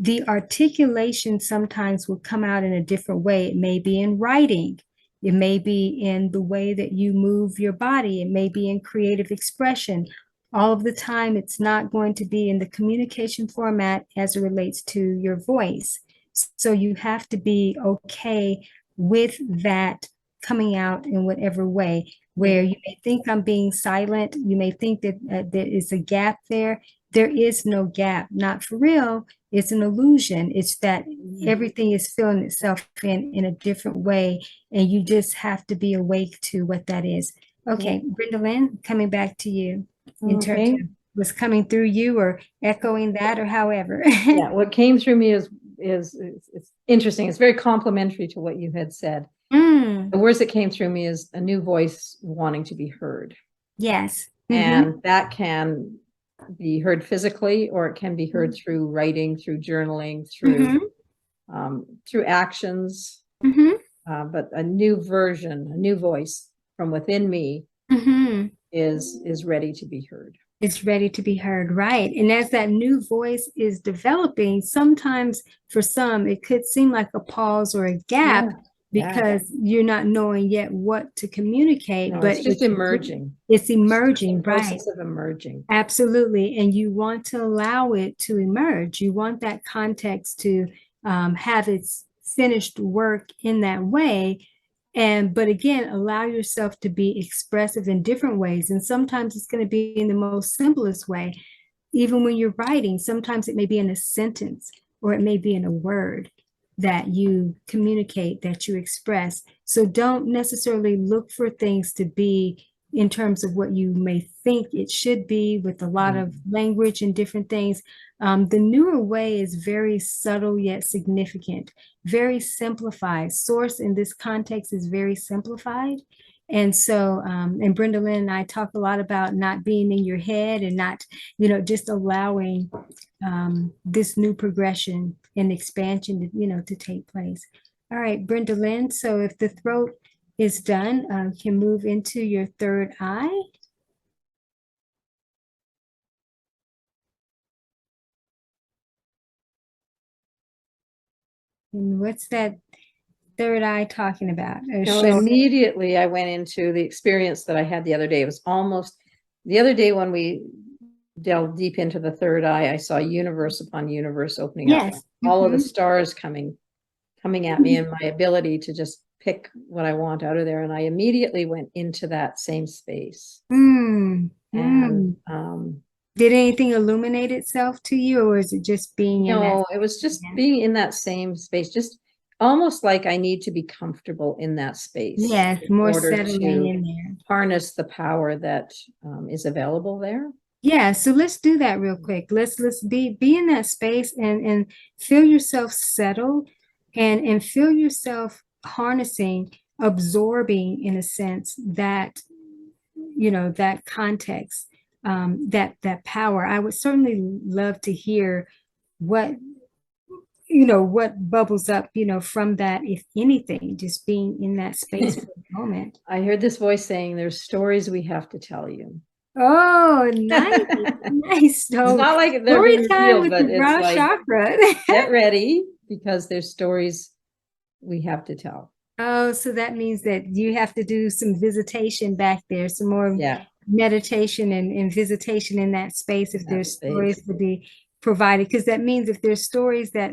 the articulation sometimes will come out in a different way. It may be in writing. It may be in the way that you move your body. It may be in creative expression. All of the time, it's not going to be in the communication format as it relates to your voice. So you have to be okay with that coming out in whatever way, where you may think I'm being silent. You may think that there is a gap there. There is no gap, not for real. It's an illusion. It's that everything is filling itself in a different way, and you just have to be awake to what that is. Okay, Brenda Lynn, coming back to you in terms of what's coming through you, or echoing that, or however.
Yeah, what came through me is it's interesting. It's very complimentary to what you had said. The words that came through me is a new voice wanting to be heard.
Yes.
And that can be heard physically, or it can be heard through writing, through journaling, through through actions. But a new version, a new voice from within me is ready to be heard.
It's ready to be heard, right? And as that new voice is developing, sometimes for some, it could seem like a pause or a gap, because you're not knowing yet what to communicate.
No,
but
it's just emerging.
It's emerging,
it's
right?
Process of emerging.
Absolutely. And you want to allow it to emerge. You want that context to have its finished work in that way. But again, allow yourself to be expressive in different ways. And sometimes it's going to be in the most simplest way. Even when you're writing, sometimes it may be in a sentence, or it may be in a word that you communicate, that you express. So don't necessarily look for things to be in terms of what you may think it should be, with a lot of language and different things. The newer way is very subtle yet significant, very simplified. Source in this context is very simplified. And so, and Brenda Lynn and I talk a lot about not being in your head, and not, just allowing this new progression and expansion to take place. All right, Brenda Lynn, so if the throat is done, can move into your third eye. And what's that third eye talking about?
Immediately I went into the experience that I had the other day. It was almost the other day when we delved deep into the third eye. I saw universe upon universe opening up. All of the stars coming at me, and my ability to just pick what I want out of there. And I immediately went into that same space. And
did anything illuminate itself to you, or is it just being in that?
No, it was just being in that same space, just almost like I need to be comfortable in that space.
Yes, more
in order
settling
to
in there.
harness the power that is available there.
Yeah, so let's do that real quick. Let's be in that space and feel yourself settle and feel yourself harnessing, absorbing in a sense that that context, that power. I would certainly love to hear what what bubbles up, from that, if anything, just being in that space for a moment.
I heard this voice saying, there's stories we have to tell you.
Oh, nice, nice.
It's
So
not like they're
story
being
time
revealed,
with
but
the
it's
brown
like,
chakra.
get ready because there's stories we have to tell.
Oh, so that means that you have to do some visitation back there, some more
Yeah.
meditation and visitation in that space if
That
there's stories
space.
to be provided. Because that means if there's stories that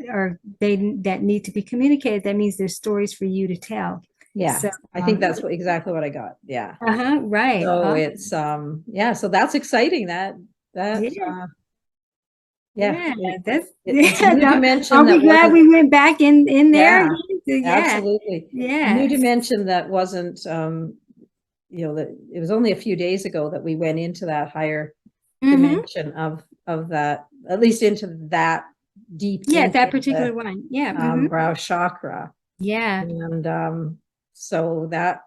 need to be communicated, that means there's stories for you to tell.
Yeah.
So
I think that's exactly what I got. Yeah.
right.
So
Awesome.
it's yeah, so that's exciting that
Yeah.
yeah,
Yeah, that's
it's a new
Are
dimension
we
that
glad
wasn't.
we went back in there?
Yeah,
Yeah.
absolutely. A new
Yes.
dimension that wasn't that it was only a few days ago that we went into that higher
Mm-hmm.
dimension of that, at least into that deep
Yeah,
into
that particular
the
one. Yeah. Mm-hmm.
brow chakra.
Yeah.
And so that,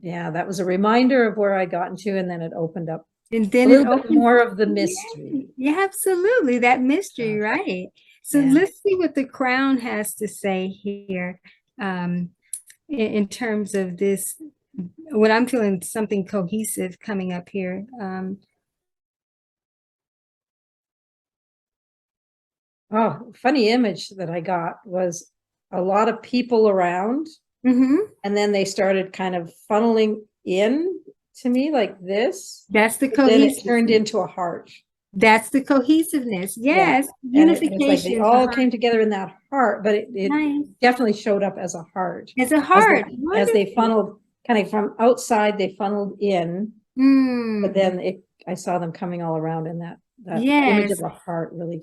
yeah, that was a reminder of where I got into, and then it opened up
And
a
then it
little bit
opens.
more of the
Yeah,
mystery.
yeah, absolutely. That mystery,
So,
right? So
yeah.
let's see what the crown has to say here, in terms of this. What I'm feeling something cohesive coming up here.
Oh, funny image that I got was a lot of people around,
Mhm.
and then they started kind of funneling in to me like this.
That's the
But then it turned
cohesiveness.
into a heart.
That's the cohesiveness.
Yeah.
Yes,
And it was like they
unification, the
all
heart.
came together in that heart, but it
Nice.
definitely showed up as a heart.
It's a
As
heart.
they
Wonderful.
funneled kind of from outside, they funneled in, but
Mm,
then I saw them coming all around, and that image of
yes.
the heart really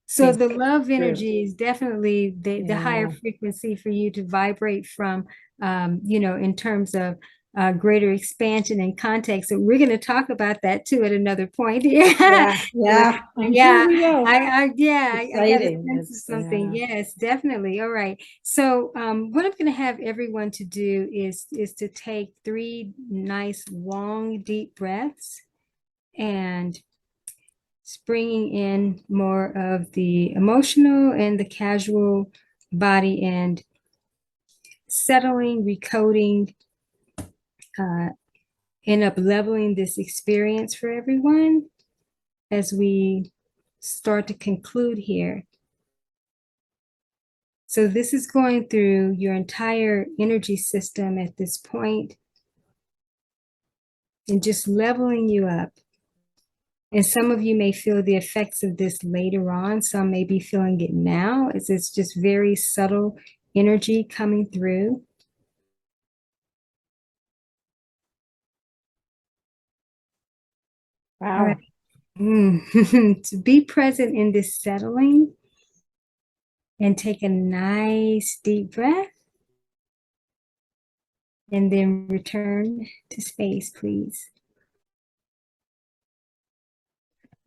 So
came
the love
through.
energy is definitely the higher
Yeah.
frequency for you to vibrate from, in terms of greater expansion and context. So we're going to talk about that too at another point. Yeah.
Yeah.
So,
Yeah. I'm sure
yeah.
we will.
I got a
Exciting.
sense of
It's
something. Yes, definitely. All right. So what I'm going to have everyone to do is to take 3 nice, long, deep breaths and bringing in more of the emotional and the casual body and settling, recoding, uh, end up leveling this experience for everyone as we start to conclude here. So this is going through your entire energy system at this point and just leveling you up. And some of you may feel the effects of this later on. Some may be feeling it now. It's just very subtle energy coming through. All right.
wow.
To be present in this settling and take a nice deep breath and then return to space, please.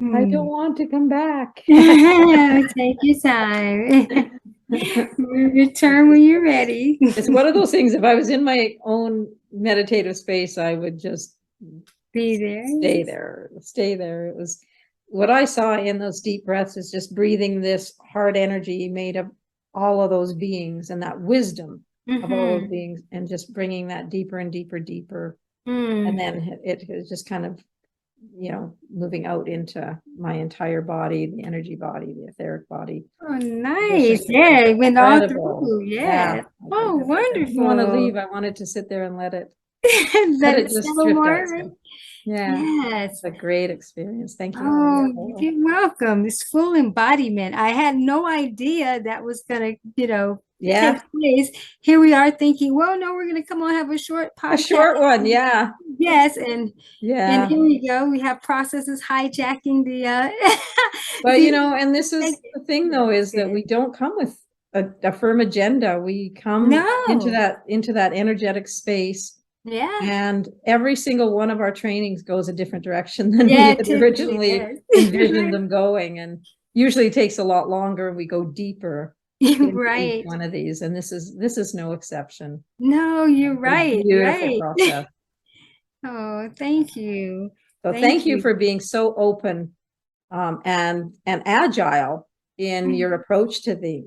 I don't want to come back.
Take your time. Return when you're ready.
It's one of those things. If I was in my own meditative space, I would just
Be there.
stay there. It was what I saw in those deep breaths is just breathing this heart energy made of all of those beings and that wisdom of all those beings, and just bringing that deeper and deeper, deeper. And then it was just kind of, moving out into my entire body, the energy body, the etheric body.
Oh,
It was
nice.
just
Yeah, it went all
incredible.
through.
Yeah.
Yeah. Oh,
I didn't want to leave.
wonderful.
I wanted to sit there and let it
Let it
just
settle
drift out.
more.
So, yeah,
Yes.
it's a great experience. Thank you,
Oh,
AliNICOLE.
you're welcome. It's full embodiment. I had no idea that was gonna, take
Yeah,
place. Here we are thinking, well, no, we're gonna come on have a short
a
podcast.
short one. Yeah,
Yes, and
yeah.
here we go. We have processes hijacking the
But
the
and this is the thing, though, is that we don't come with a firm agenda. We come into
no.
that energetic space
Yeah.
And every single one of our trainings goes a different direction than we
Yeah,
had
it typically
originally
does.
envisioned them going. And usually it takes a lot longer and we go deeper into each
Right.
one of these. And this is no exception.
No, you're
It's a
right.
beautiful
Right.
process.
Oh, thank you.
So
Thank
thank you
you.
for being so open and agile in your approach to the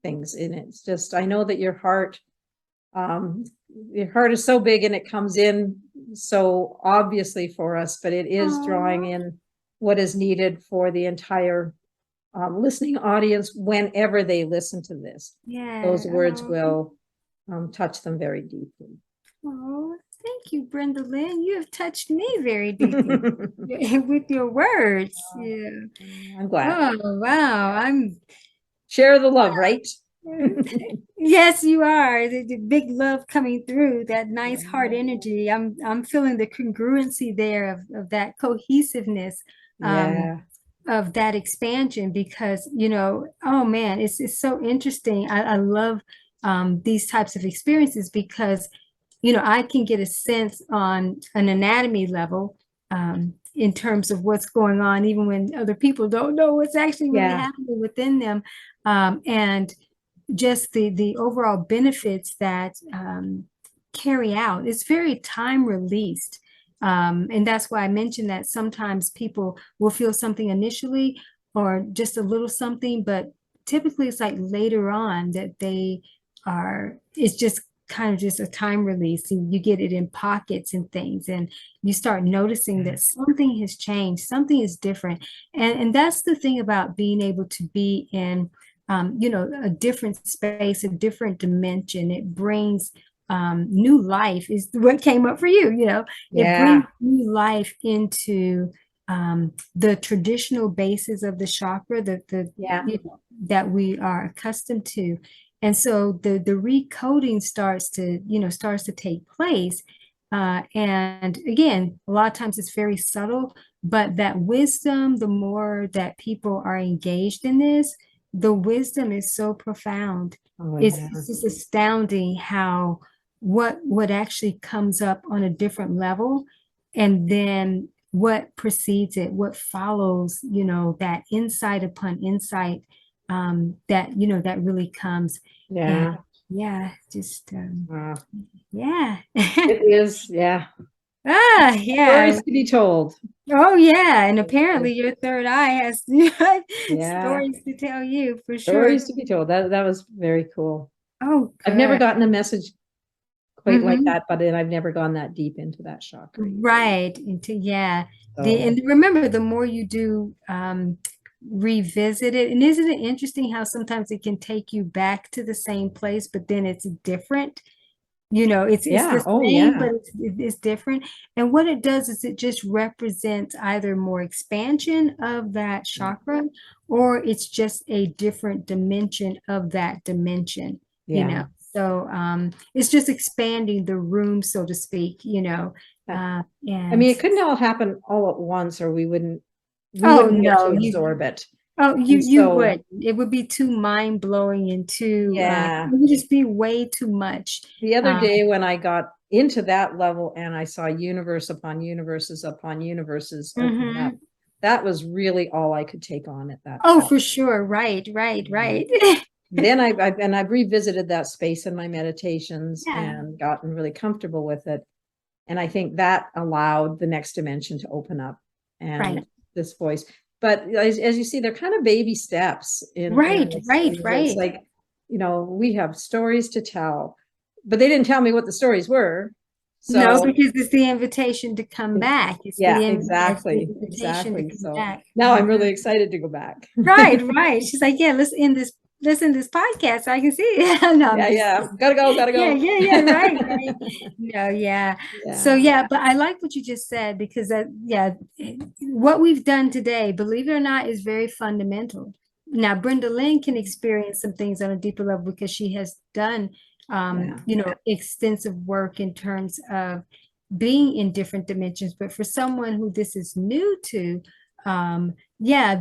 things. And it's just, I know that your heart is so big and it comes in so obviously for us, but it is drawing
Oh,
in what is needed for the entire listening audience whenever they listen to this.
yeah.
Those words will touch them very deeply.
Oh, thank you, Brenda Lynn. You have touched me very deeply with your words. Yeah.
I'm glad.
Oh, wow.
Share the love, right?
Yes, you are. The big love coming through, that nice heart energy. I'm feeling the congruency there of that cohesiveness, um,
Yeah.
of that expansion because, oh man, it's so interesting. I love these types of experiences because, I can get a sense on an anatomy level in terms of what's going on, even when other people don't know what's actually really
Yeah.
happening within them. And just the overall benefits that carry out. It's very time released. And that's why I mentioned that sometimes people will feel something initially or just a little something, but typically it's like later on that it's just kind of just a time release. And you get it in pockets and things, and you start noticing that something has changed, something is different. And that's the thing about being able to be in a different space, a different dimension. It brings new life is what came up for you, it brings
Yeah.
new life into the traditional bases of the chakra
Yeah.
that we are accustomed to. And so the recoding starts to take place. And again, a lot of times it's very subtle, but that wisdom, the more that people are engaged in this, the wisdom is so profound.
Oh,
It's,
yeah.
it's just astounding how what actually comes up on a different level, and then what precedes it, what follows, that insight upon insight that really comes. And
Yeah.
yeah, just
Wow.
yeah.
It is. Yeah.
Yeah.
Stories to be told.
Oh yeah, and apparently your third eye has
Yeah.
stories to tell you for sure.
Stories to be told. That was very cool.
Oh,
I've never
good.
gotten a message quite like
Hmm.
that, but then I've never gone that deep into that chakra.
Right. Yeah.
So
And remember, the more you do revisit it, and isn't it interesting how sometimes it can take you back to the same place, but then it's different? It's
yeah.
the
Oh
same,
yeah.
but it's different. And what it does is it just represents either more expansion of that chakra, or it's just a different dimension of that dimension,
Yeah.
So it's just expanding the room, so to speak,
Yeah. I
and
mean, it couldn't all happen all at once, or we
oh
wouldn't be able
no,
to absorb it.
you
So
would. It would be too mind-blowing and too
yeah.
it would just be way too much.
The other
Um,
day when I got into that level and I saw universe upon universes opening up,
mhm.
that was really all I could take on at that
Oh,
time.
for sure. Right, right,
Yeah.
right.
Then I've revisited that space in my meditations
Yeah,
and gotten really comfortable with it. And I think that allowed the next dimension to open up and
right,
this voice. But as you see, they're kind of baby steps in
right,
this.
right,
It's
right.
like, we have stories to tell, but they didn't tell me what the stories were.
No,
So
because it's the invitation to come back.
yeah,
It's the
exactly.
invitation to
Exactly.
come
So
back.
now I'm really excited to go back.
Right, right. She's like, yeah, listen to this podcast so I can see it. No, I'm
Yeah,
just
yeah. Gotta go, gotta
yeah,
go.
yeah, yeah, right, right. No, yeah. So
Yeah.
yeah, but I like what you just said because what we've done today, believe it or not, is very fundamental. Now, Brenda Lynn can experience some things on a deeper level because she has done
Yeah.
extensive work in terms of being in different dimensions. But for someone who this is new to,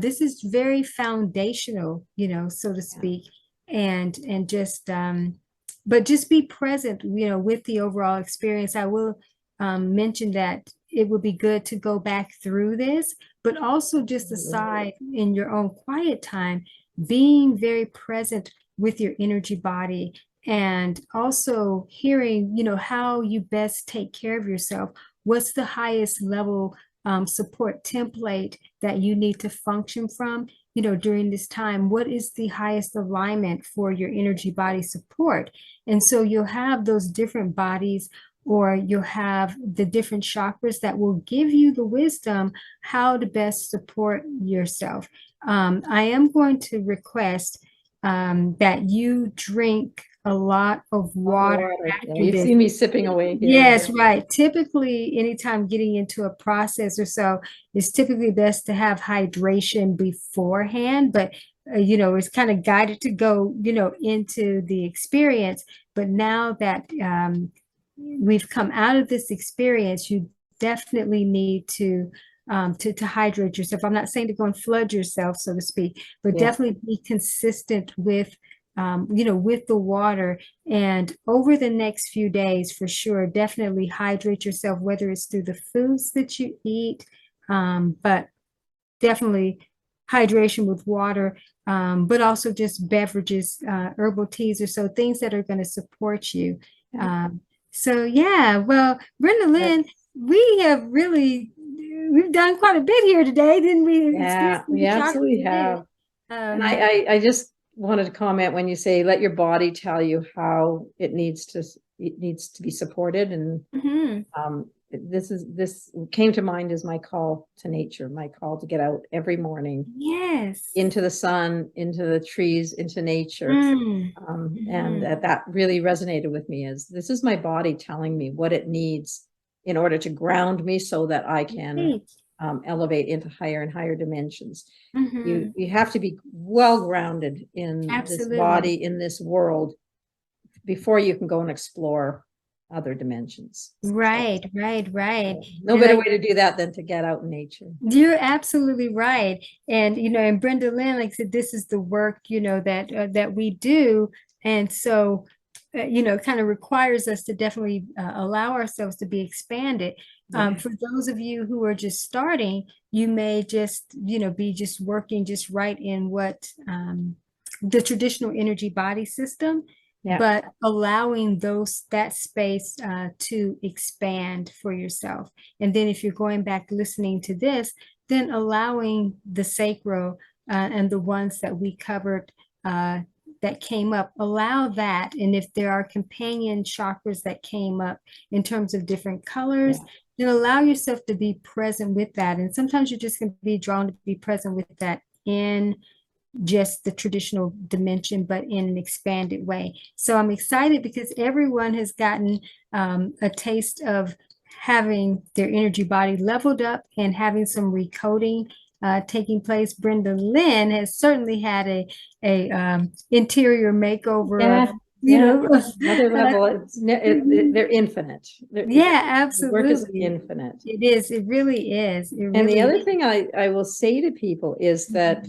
this is very foundational, so to speak. And just but just be present, with the overall experience. I will mention that it would be good to go back through this, but also just aside in your own quiet time, being very present with your energy body, and also hearing, how you best take care of yourself. What's the highest level support template that you need to function from, during this time? What is the highest alignment for your energy body support? And so you'll have those different bodies, or you'll have the different chakras that will give you the wisdom how to best support yourself. I am going to request that you drink a lot of water after
you
this.
see me sipping away here.
Yes, right. Typically, anytime getting into a process or so, it's typically best to have hydration beforehand, but it's kind of guided to go, into the experience. But now that we've come out of this experience, you definitely need to hydrate yourself. I'm not saying to go and flood yourself, so to speak, but definitely be consistent with with the water. And over the next few days, for sure, definitely hydrate yourself, whether it's through the foods that you eat, but definitely hydration with water, but also just beverages, herbal teas or so, things that are going to support you. So yeah, well, Brenda Lynn, we've done quite a bit here today, didn't we?
Yeah, we absolutely have. And I just wanted to comment when you say, let your body tell you how it needs to be supported. And this came to mind as my call to nature, my call to get out every morning.
Yes.
Into the sun, into the trees, into nature. And that really resonated with me, as this is my body telling me what it needs in order to ground me so that I can elevate into higher and higher dimensions. You have to be well grounded in this body, in this world, before you can go and explore other dimensions.
Right.
No better way to do that than to get out in nature.
You're absolutely right. And, and Brenda Lynn, like I said, this is the work, that we do. And so, kind of requires us to definitely allow ourselves to be expanded. For those of you who are just starting, you may just, be just working just right in what the traditional energy body system. But allowing that space to expand for yourself. And then if you're going back listening to this, then allowing the sacral and the ones that we covered that came up, allow that. And if there are companion chakras that came up in terms of different colors, then allow yourself to be present with that. And sometimes you're just going to be drawn to be present with that in just the traditional dimension, but in an expanded way. So I'm excited because everyone has gotten a taste of having their energy body leveled up and having some recoding taking place. Brenda Lynn has certainly had a interior makeover.
Another level. They're infinite.
Absolutely.
The work is infinite.
It is. It really is.
And the other thing I will say to people is that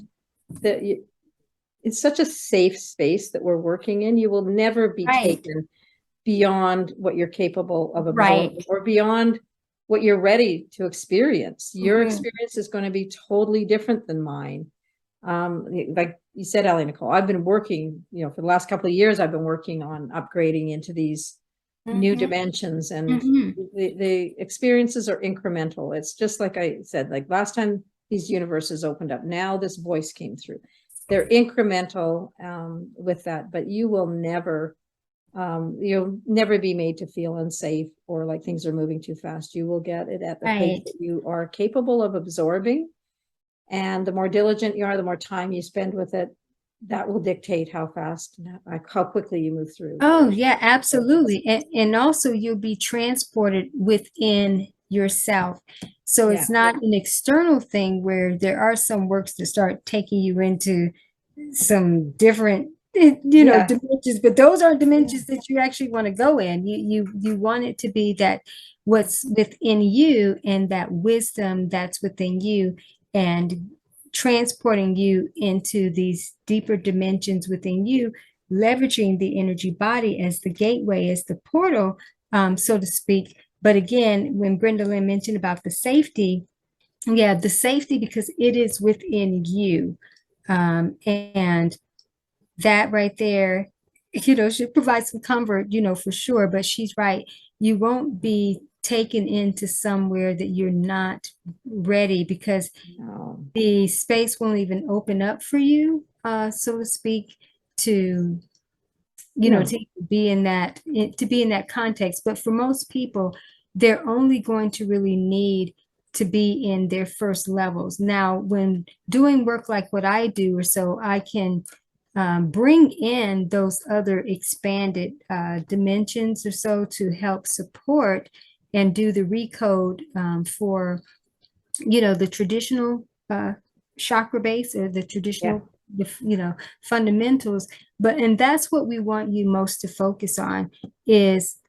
it's such a safe space that we're working in. You will never be taken beyond what you're capable of absorbing or beyond what you're ready to experience. Your experience is going to be totally different than mine. Like you said, AliNICOLE, I've been working, for the last couple of years, I've been working on upgrading into these new dimensions, and the experiences are incremental. It's just like I said, like last time these universes opened up, now this voice came through. They're incremental with that, but you'll never be made to feel unsafe or like things are moving too fast. You will get it at the pace that you are capable of absorbing. And the more diligent you are, the more time you spend with it, that will dictate how fast, how quickly you move through.
Oh, yeah, absolutely. And also you'll be transported within yourself. So it's not an external thing where there are some works that start taking you into some different, dimensions, but those aren't dimensions that you actually want to go in. You want it to be that what's within you and that wisdom that's within you, and transporting you into these deeper dimensions within you, leveraging the energy body as the gateway, as the portal, so to speak. But again, when Brenda Lynn mentioned about the safety, yeah, the safety, because it is within you. And that right there, should provide some comfort, for sure. But she's right. You won't be taken into somewhere that you're not ready, because the space won't even open up for you, so to speak, to to be in that context. But for most people, they're only going to really need to be in their first levels. Now, when doing work like what I do, or so, I can bring in those other expanded dimensions or so to help support and do the recode for the traditional chakra base, or the traditional fundamentals. And that's what we want you most to focus on, is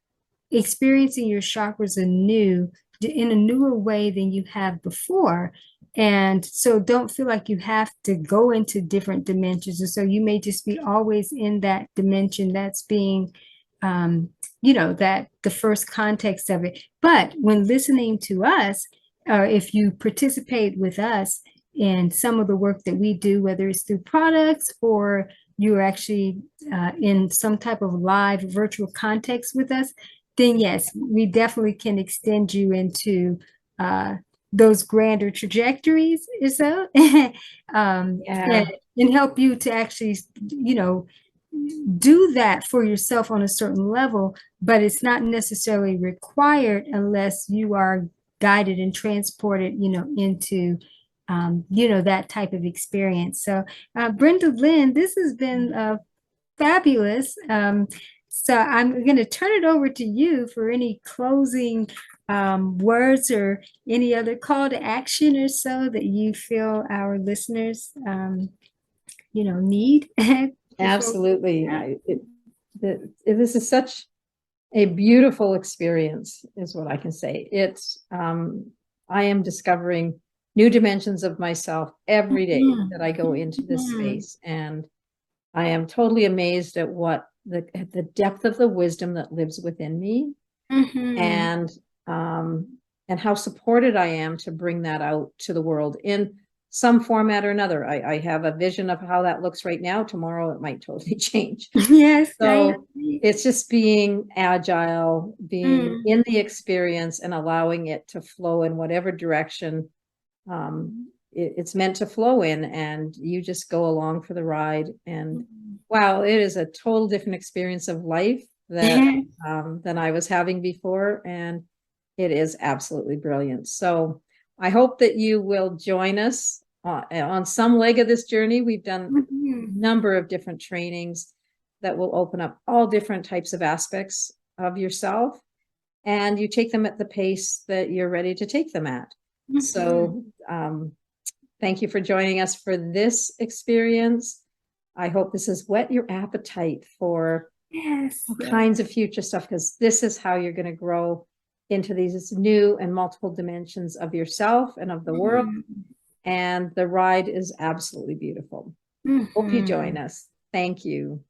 experiencing your chakras anew, in a newer way than you have before. And so don't feel like you have to go into different dimensions. And so you may just be always in that dimension that's being that the first context of it. But when listening to us, or if you participate with us in some of the work that we do, whether it's through products or you're actually in some type of live virtual context with us, then yes, we definitely can extend you into those grander trajectories, or so, and help you to actually, do that for yourself on a certain level. But it's not necessarily required unless you are guided and transported, into that type of experience. So Brenda Lynn, this has been fabulous. So I'm going to turn it over to you for any closing words, or any other call to action or so that you feel our listeners need.
Absolutely. This is such a beautiful experience, is what I can say. I am discovering new dimensions of myself every day that I go into this space. And I am totally amazed at what the depth of the wisdom that lives within me, and how supported I am to bring that out to the world in some format or another. I have a vision of how that looks right now. Tomorrow it might totally change.
Yes.
So it's just being agile, being in the experience, and allowing it to flow in whatever direction it's meant to flow in, and you just go along for the ride. And wow, it is a total different experience of life that than I was having before, and it is absolutely brilliant. So I hope that you will join us on some leg of this journey. We've done a number of different trainings that will open up all different types of aspects of yourself, and you take them at the pace that you're ready to take them at. So thank you for joining us for this experience. I hope this has whet your appetite for all kinds of future stuff, because this is how you're going to grow into these new and multiple dimensions of yourself and of the world. And the ride is absolutely beautiful. Hope you join us. Thank you.